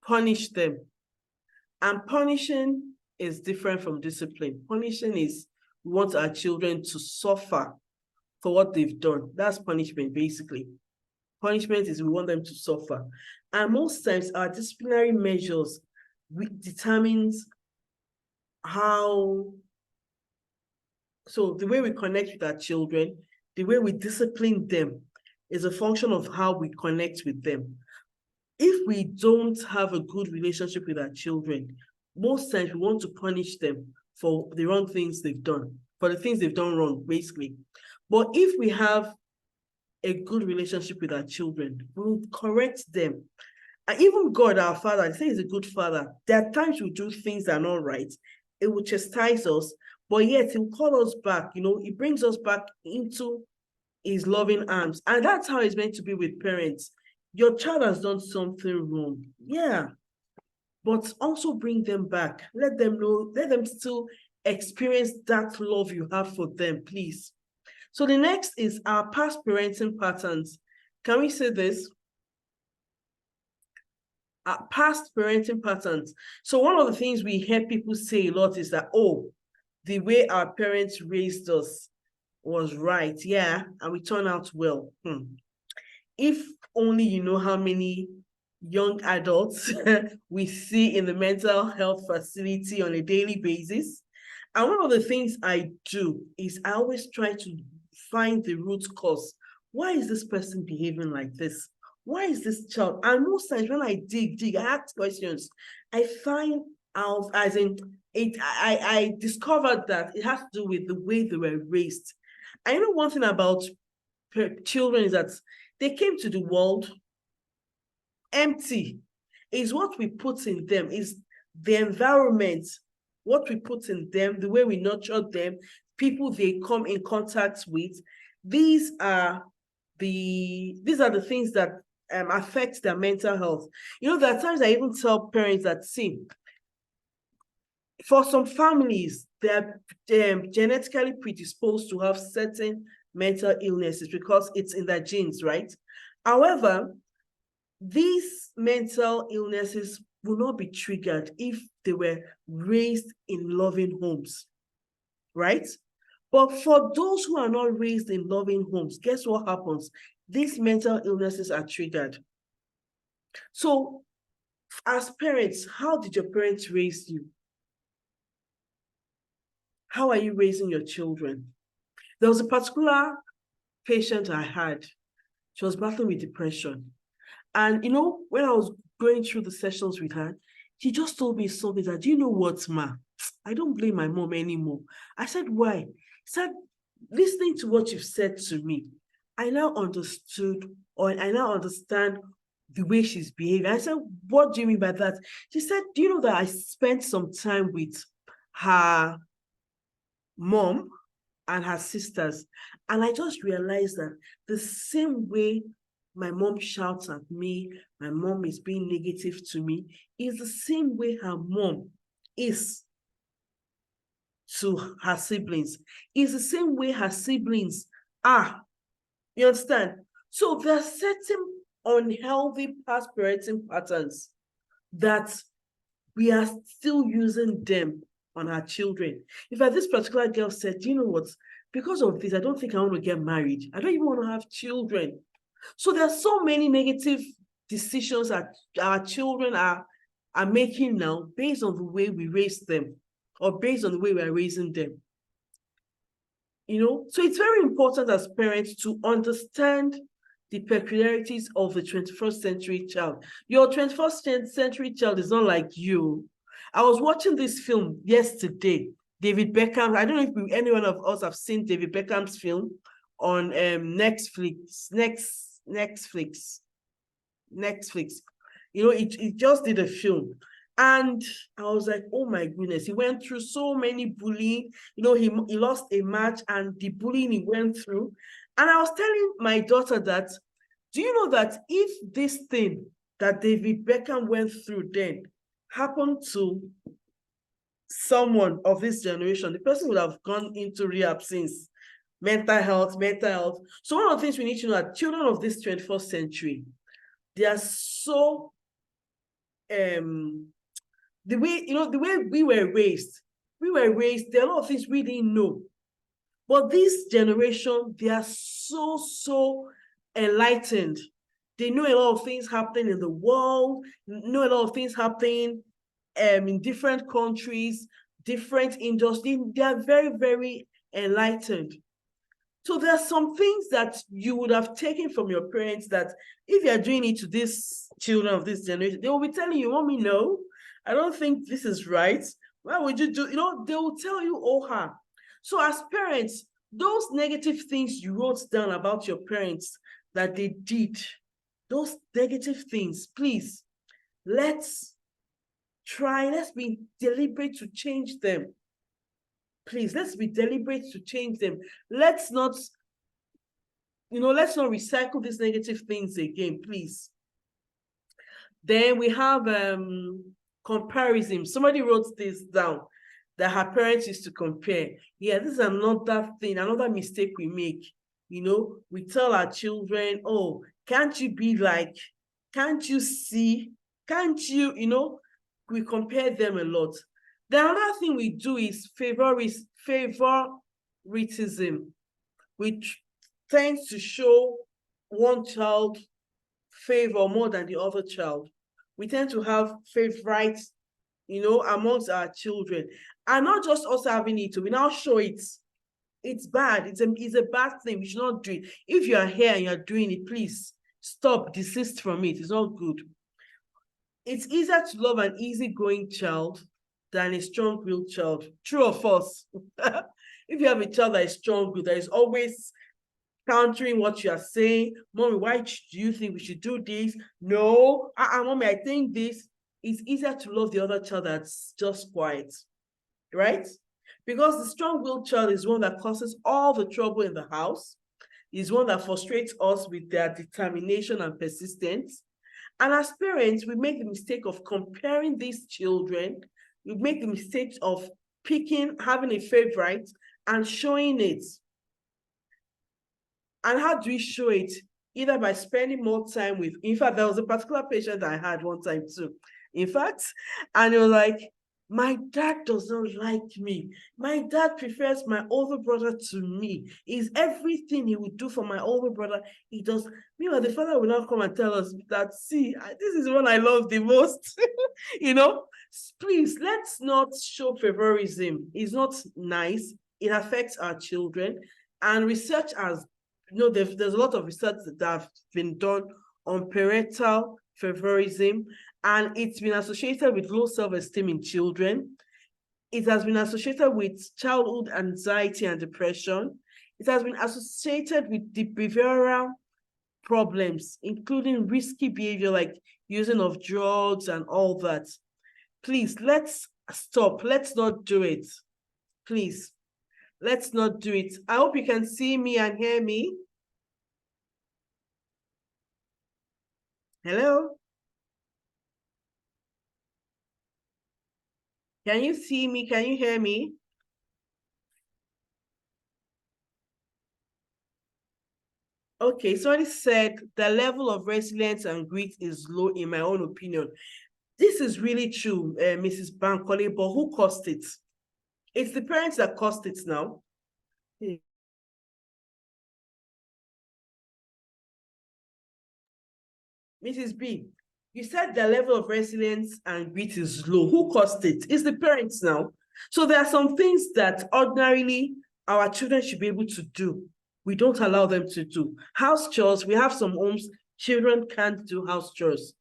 punish them. And punishing is different from discipline. Punishing is we want our children to suffer for what they've done. That's punishment, basically. Punishment is we want them to suffer. And most times our disciplinary measures determines how, so the way we connect with our children, the way we discipline them is a function of how we connect with them. If we don't have a good relationship with our children, most times we want to punish them for the wrong things they've done, for the things they've done wrong, basically. But if we have a good relationship with our children, we'll correct them. And even God, our Father, I say he's a good Father. There are times we do things that are not right. It will chastise us, but yet he'll call us back. He brings us back into his loving arms. And that's how it's meant to be with parents. Your child has done something wrong. Yeah. But also bring them back. Let them know, let them still experience that love you have for them, please. So the next is our past parenting patterns. Can we say this? Our past parenting patterns. So one of the things we hear people say a lot is that, oh, the way our parents raised us was right. Yeah, and we turned out well. If only you know how many young adults we see in the mental health facility on a daily basis. And one of the things I do is I always try to find the root cause. Why is this person behaving like this? Why is this child? And most times when I dig, I ask questions, I find out, as in, I discovered that it has to do with the way they were raised. I know one thing about children is that they came to the world empty. Is what we put in them, is the environment, what we put in them, the way we nurture them, people they come in contact with. These are the things that affect their mental health. There are times I even tell parents that, see, for some families, they're genetically predisposed to have certain mental illnesses because it's in their genes, right? However, these mental illnesses will not be triggered if they were raised in loving homes, right? But for those who are not raised in loving homes, guess what happens? These mental illnesses are triggered. So, as parents, how did your parents raise you? How are you raising your children? There was a particular patient I had. She was battling with depression. And, when I was going through the sessions with her, she just told me something that, do you know what, ma? I don't blame my mom anymore. I said, why? She said, listening to what you've said to me, I now understand the way she's behaving. I said, what do you mean by that? She said, do you know that I spent some time with her mom and her sisters, and I just realized that the same way my mom shouts at me, my mom is being negative to me, is the same way her mom is to her siblings. Is the same way her siblings are. You understand? So there are certain unhealthy past parenting patterns that we are still using them on our children. In fact, this particular girl said, you know what? Because of this, I don't think I want to get married. I don't even want to have children. So there are so many negative decisions that our children are making now based on the way we raise them or based on the way we are raising them. So it's very important as parents to understand the peculiarities of the 21st century child. Your 21st century child is not like you. I was watching this film yesterday, David Beckham. I don't know if anyone of us have seen David Beckham's film on Netflix. It just did a film. And I was like, oh my goodness, he went through so many bullying. He lost a match and the bullying he went through. And I was telling my daughter that, do you know that if this thing that David Beckham went through then happened to someone of this generation, the person would have gone into rehab since. Mental health. So one of the things we need to know are children of this 21st century, they are so the way we were raised, there are a lot of things we didn't know. But this generation, they are so enlightened. They know a lot of things happening in the world, know a lot of things happening in different countries, different industries. They are very, very enlightened. So there are some things that you would have taken from your parents that if you're doing it to these children of this generation, they will be telling you, Mommy, no, I don't think this is right. Why would you do? They will tell you, oh, her. So as parents, those negative things you wrote down about your parents that they did, those negative things, please, let's be deliberate to change them. Please, let's be deliberate to change them. Let's not recycle these negative things again, please. Then we have comparison. Somebody wrote this down, that her parents used to compare. Yeah, this is another thing, another mistake we make. We tell our children, oh, can't you be like, can't you see, can't you, we compare them a lot. The another thing we do is favoritism, which tends to show one child favor more than the other child. We tend to have favorites, amongst our children. And not just us having it, we now show it. It's bad. It's a bad thing. We should not do it. If you are here and you're doing it, please stop, desist from it. It's not good. It's easier to love an easygoing child than a strong-willed child. True or false? If you have a child that is strong-willed, that is always countering what you are saying, Mommy, why do you think we should do this? No, Mommy, I think this. It's easier to love the other child that's just quiet, right? Because the strong-willed child is one that causes all the trouble in the house, is one that frustrates us with their determination and persistence. And as parents, we make the mistake of comparing these children. We make the mistake of picking, having a favorite, and showing it. And how do we show it? Either by spending more time with, in fact, there was a particular patient I had one time too. In fact, and it was like, my dad does not like me. My dad prefers my older brother to me. Is everything he would do for my older brother, he does. Meanwhile, the father will not come and tell us that, see, this is one I love the most. Please, let's not show favorism. It's not nice. It affects our children. And research has, there's a lot of research that have been done on parental favorism, and it's been associated with low self-esteem in children. It has been associated with childhood anxiety and depression. It has been associated with the behavioral problems, including risky behavior like using of drugs and all that. Please, let's stop. Let's not do it. Please, let's not do it. I hope you can see me and hear me. Hello? Can you see me? Can you hear me? Okay, somebody said the level of resilience and grit is low in my own opinion. This is really true, Mrs. Bankole, but who caused it? It's the parents that caused it now. Mrs. B, you said the level of resilience and grit is low. Who caused it? It's the parents now. So there are some things that ordinarily our children should be able to do. We don't allow them to do. House chores, we have some homes, children can't do house chores.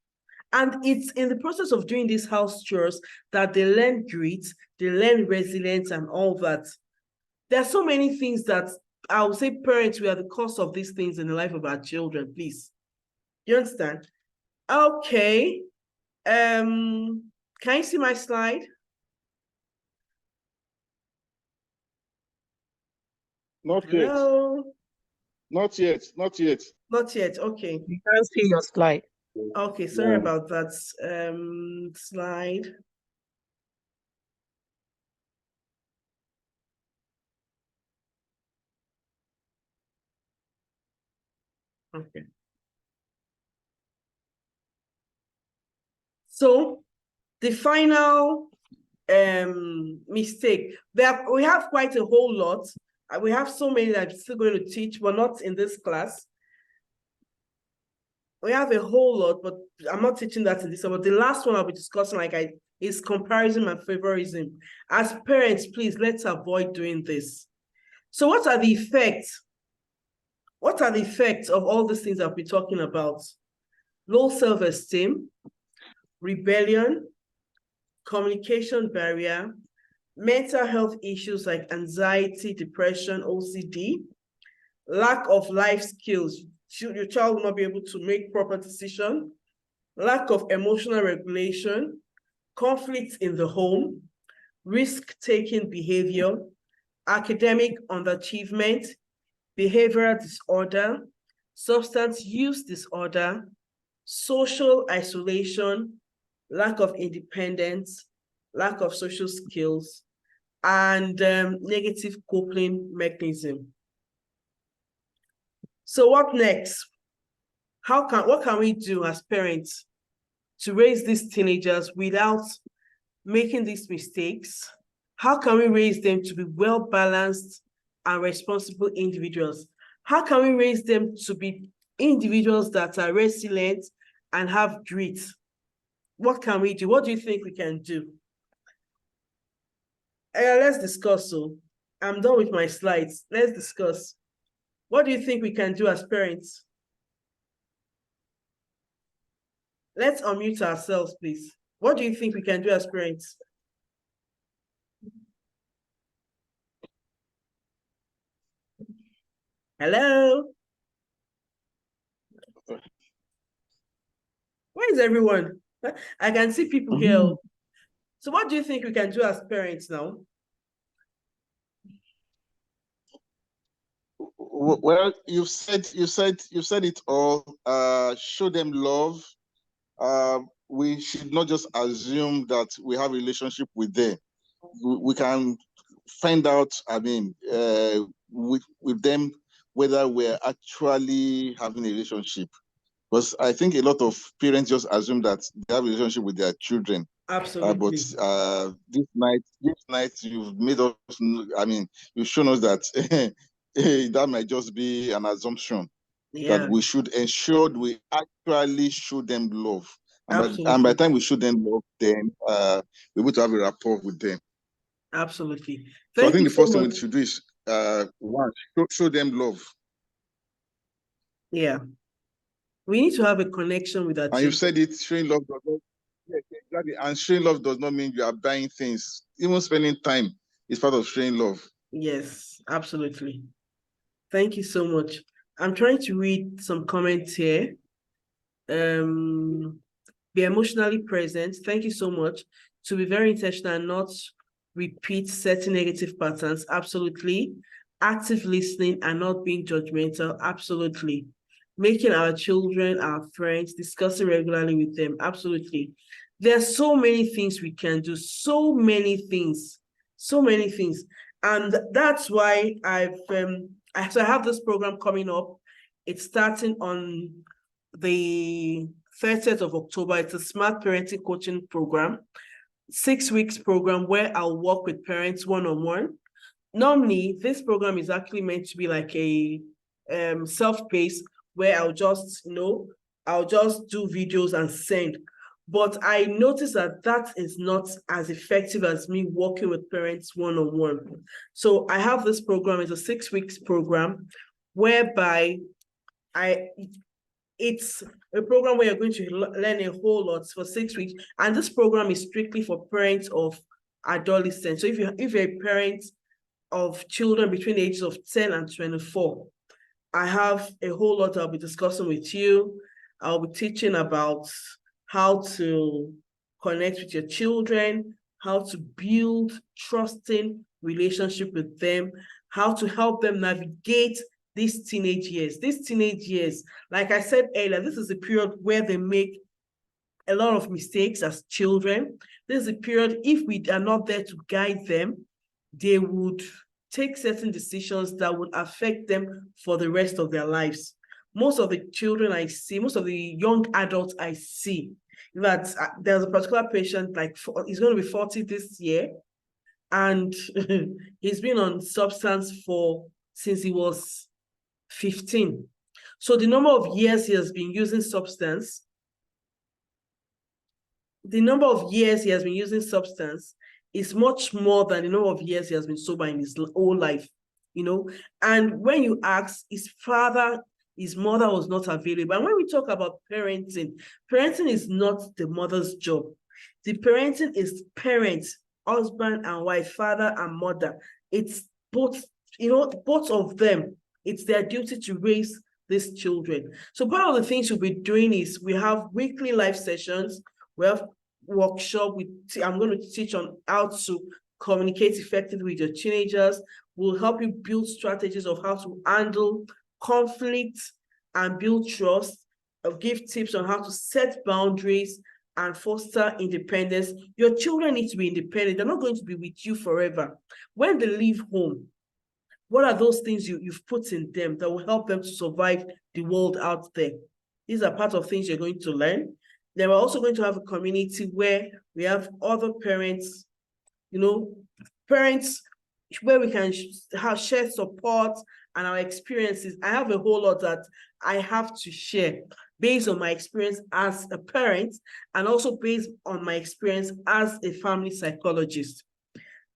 And it's in the process of doing these house chores that they learn grit, they learn resilience and all that. There are so many things that I would say parents, we are the cause of these things in the life of our children, please. You understand? Okay. Can you see my slide? Not Hello? yet. Not yet. Not yet. Not yet. Okay. You can't see your slide. Okay, sorry about that. Slide. Okay. So the final mistake, we have quite a whole lot. We have so many that I'm still going to teach, but not in this class. We have a whole lot, but I'm not teaching that in this one. But the last one I'll be discussing is comparison and favorism. As parents, please, let's avoid doing this. So what are the effects? What are the effects of all these things I've been talking about? Low self-esteem, rebellion, communication barrier, mental health issues like anxiety, depression, OCD, lack of life skills. Your child will not be able to make proper decisions, lack of emotional regulation, conflict in the home, risk-taking behavior, academic underachievement, behavioral disorder, substance use disorder, social isolation, lack of independence, lack of social skills, and negative coping mechanism. So what next? What can we do as parents to raise these teenagers without making these mistakes? How can we raise them to be well-balanced and responsible individuals? How can we raise them to be individuals that are resilient and have grit. What can we do? What do you think we can do? Let's discuss. So I'm done with my slides. Let's discuss. What do you think we can do as parents? Let's unmute ourselves, please. What do you think we can do as parents? Hello? Where is everyone? I can see people here. So what do you think we can do as parents now? Well, you've said it all. Show them love. We should not just assume that we have a relationship with them. We can find out, with them, whether we're actually having a relationship. Because I think a lot of parents just assume that they have a relationship with their children. Absolutely. This night, you've made us, you've shown us that that might just be an assumption. Yeah. That we should ensure we actually show them love. And by the time we show them love, then we're able to have a rapport with them. Absolutely. So I think the first thing we should do is one, show them love. Yeah. We need to have a connection with our children. And you said it, showing love does not, exactly. And showing love does not mean you are buying things. Even spending time is part of showing love. Yes, absolutely. Thank you so much. I'm trying to read some comments here. Be emotionally present. Thank you so much. To be very intentional and not repeat certain negative patterns. Absolutely. Active listening and not being judgmental. Absolutely. Making our children our friends, discussing regularly with them. Absolutely. There are so many things we can do. So many things. And that's why I have this program coming up. It's starting on the 30th of October. It's a smart parenting coaching program, 6 weeks program where I'll work with parents one-on-one. Normally, this program is actually meant to be like a self-paced where I'll just do videos and send. But I noticed that is not as effective as me working with parents one-on-one. So I have this program. It's a 6 weeks program whereby it's a program where you're going to learn a whole lot for 6 weeks. And this program is strictly for parents of adolescents. So if you're a parent of children between the ages of 10 and 24, I have a whole lot I'll be discussing with you. I'll be teaching about how to connect with your children, how to build trusting relationship with them, how to help them navigate these teenage years. These teenage years, like I said earlier, this is a period where they make a lot of mistakes as children. This is a period, if we are not there to guide them, they would take certain decisions that would affect them for the rest of their lives. Most of the children I see, most of the young adults I see, that there's a particular patient, like he's going to be 40 this year, and he's been on substance since he was 15. So the number of years he has been using substance, is much more than the number of years he has been sober in his whole life, And when you ask, his mother was not available. And when we talk about parenting is not the mother's job. The parenting is parents, husband and wife, father and mother. It's both of them. It's their duty to raise these children. So part of the things we'll be doing is we have weekly live sessions. We have workshop. I'm going to teach on how to communicate effectively with your teenagers. We'll help you build strategies of how to handle conflict and build trust. I'll give tips on how to set boundaries and foster independence. Your children need to be independent. They're not going to be with you forever. When they leave home, what are those things you've put in them that will help them to survive the world out there? These are part of things you're going to learn. Then we're also going to have a community where we have other parents, parents where we can share support and our experiences, I have a whole lot that I have to share based on my experience as a parent and also based on my experience as a family psychologist.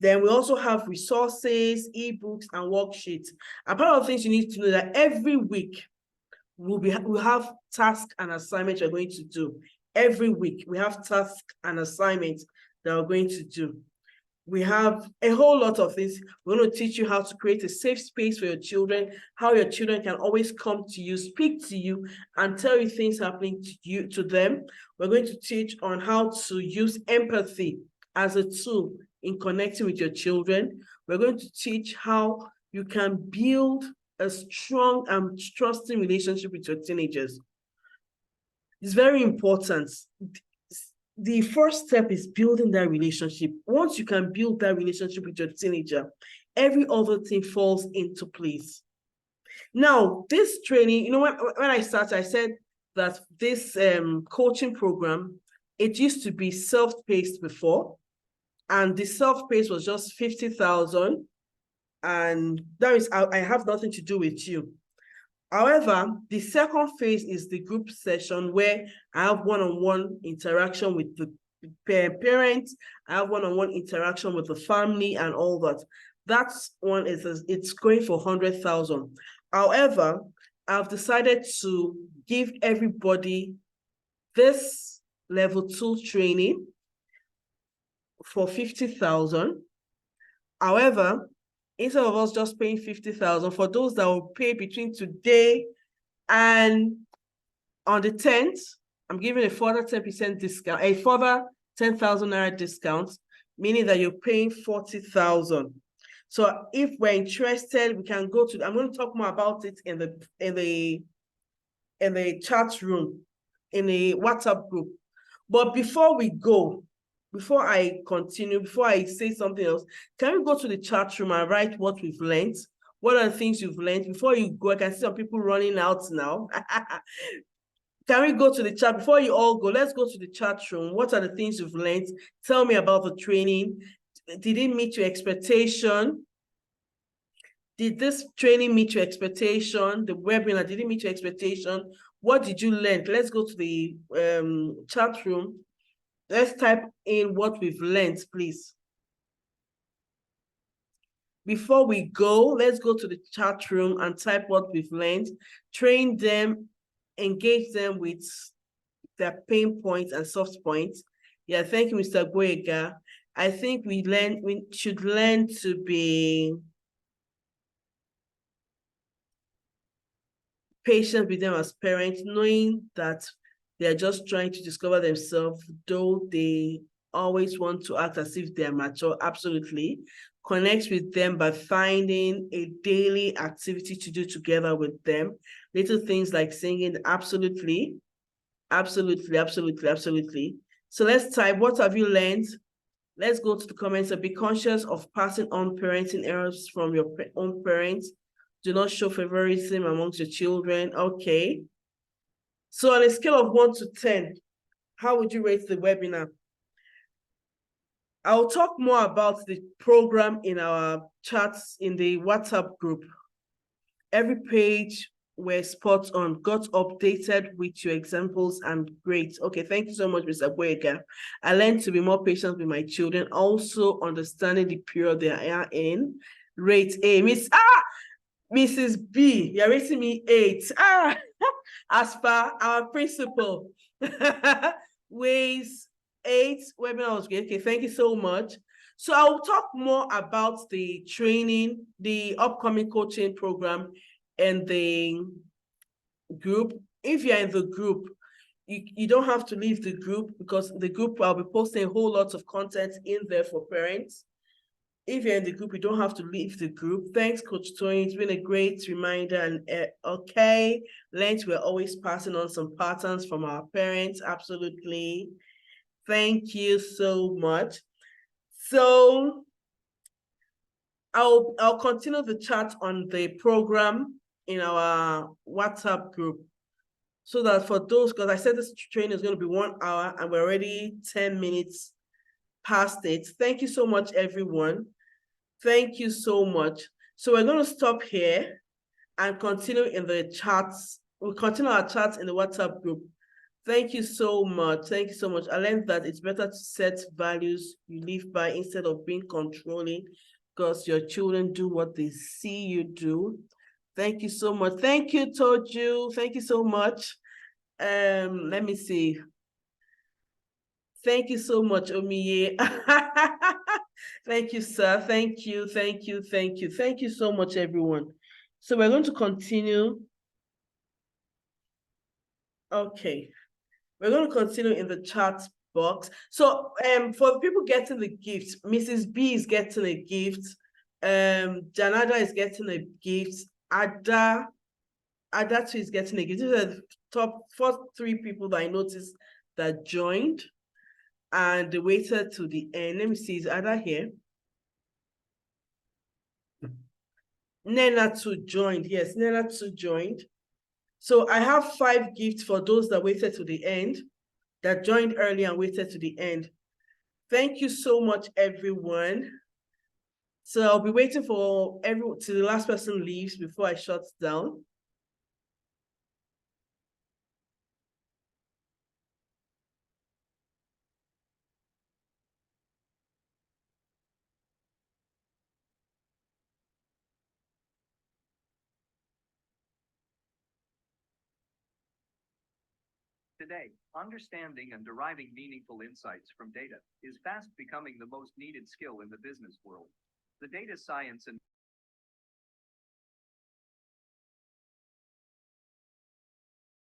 Then we also have resources, ebooks, and worksheets. And part of the things you need to know that every week we'll have tasks and assignments we're going to do. Every week we have tasks and assignments that we're going to do. We have a whole lot of things. We're going to teach you how to create a safe space for your children, how your children can always come to you, speak to you, and tell you things happening to them. We're going to teach on how to use empathy as a tool in connecting with your children. We're going to teach how you can build a strong and trusting relationship with your teenagers. It's very important. The first step is building that relationship. Once you can build that relationship with your teenager, every other thing falls into place. Now, this training, when I started, I said that this coaching program, it used to be self-paced before, and the self-paced was just 50,000, and that is, I have nothing to do with you. However, the second phase is the group session where I have one-on-one interaction with the parents, I have one-on-one interaction with the family and all that. That's one it's going for 100,000. However, I've decided to give everybody this level 2 training for 50,000. However, instead of us just paying 50,000, for those that will pay between today and on the 10th, I'm giving a further 10% discount, a further 10,000 naira discount, meaning that you're paying 40,000. So if we're interested, we can go to, I'm going to talk more about it in the chat room, in the WhatsApp group. But before we go, before I continue, before I say something else, can we go to the chat room and write what we've learned? What are the things you've learned? Before you go, I can see some people running out now. Can we go to the chat? Before you all go, let's go to the chat room. What are the things you've learned? Tell me about the training. Did it meet your expectation? Did this training meet your expectation? The webinar, did it meet your expectation? What did you learn? Let's go to the chat room. Let's type in what we've learned, please. Before we go, let's go to the chat room and type what we've learned. Train them, engage them with their pain points and soft points. Yeah, thank you, Mr. Boyega. I think we should learn to be patient with them as parents, knowing that they're just trying to discover themselves, though they always want to act as if they're mature. Absolutely. Connect with them by finding a daily activity to do together with them. Little things like singing, absolutely. Absolutely, absolutely, absolutely. So let's type, what have you learned? Let's go to the comments and be conscious of passing on parenting errors from your own parents. Do not show favoritism amongst your children. Okay. So on a scale of 1 to 10, how would you rate the webinar? I'll talk more about the program in our chats in the WhatsApp group. Every page where spot on got updated with your examples and grades. Okay, thank you so much, Mr. Boyega. I learned to be more patient with my children, also understanding the period they are in. Rate A. Mrs. B, you're rating me 8. As per our principal. Ways 8, webinar was great. Okay, thank you so much. So I'll talk more about the training, the upcoming coaching program, and the group. If you're in the group, you don't have to leave the group, because the group, I'll be posting a whole lot of content in there for parents. If you're in the group, you don't have to leave the group. Thanks, Coach Tony. It's been a great reminder. And okay, Lent, we're always passing on some patterns from our parents. Absolutely. Thank you so much. So I'll continue the chat on the program in our WhatsApp group, so that for those, because I said this training is going to be 1 hour and we're already 10 minutes past it. Thank you so much, everyone. Thank you so much. So we're going to stop here. and continue in the chats. We'll continue our chats in the WhatsApp group. Thank you so much. Thank you so much. I learned that it's better to set values you live by instead of being controlling, because your children do what they see you do. Thank you so much. Thank you, Toju. Thank you so much. Let me see. Thank you so much, Omiye. Thank you, sir. Thank you, thank you, thank you. Thank you so much, everyone. So we're going to continue. Okay. We're going to continue in the chat box. So for the people getting the gift, Mrs. B is getting a gift. Janada is getting a gift. Ada too is getting a gift. These are the top first 3 people that I noticed that joined. And they waited to the end. Let me see, is Ada here? Nena too joined. Yes, Nena too joined. So I have 5 gifts for those that waited to the end, that joined early and waited to the end. Thank you so much, everyone. So I'll be waiting for everyone till the last person leaves before I shut down. Today, understanding and deriving meaningful insights from data is fast becoming the most needed skill in the business world. The data science and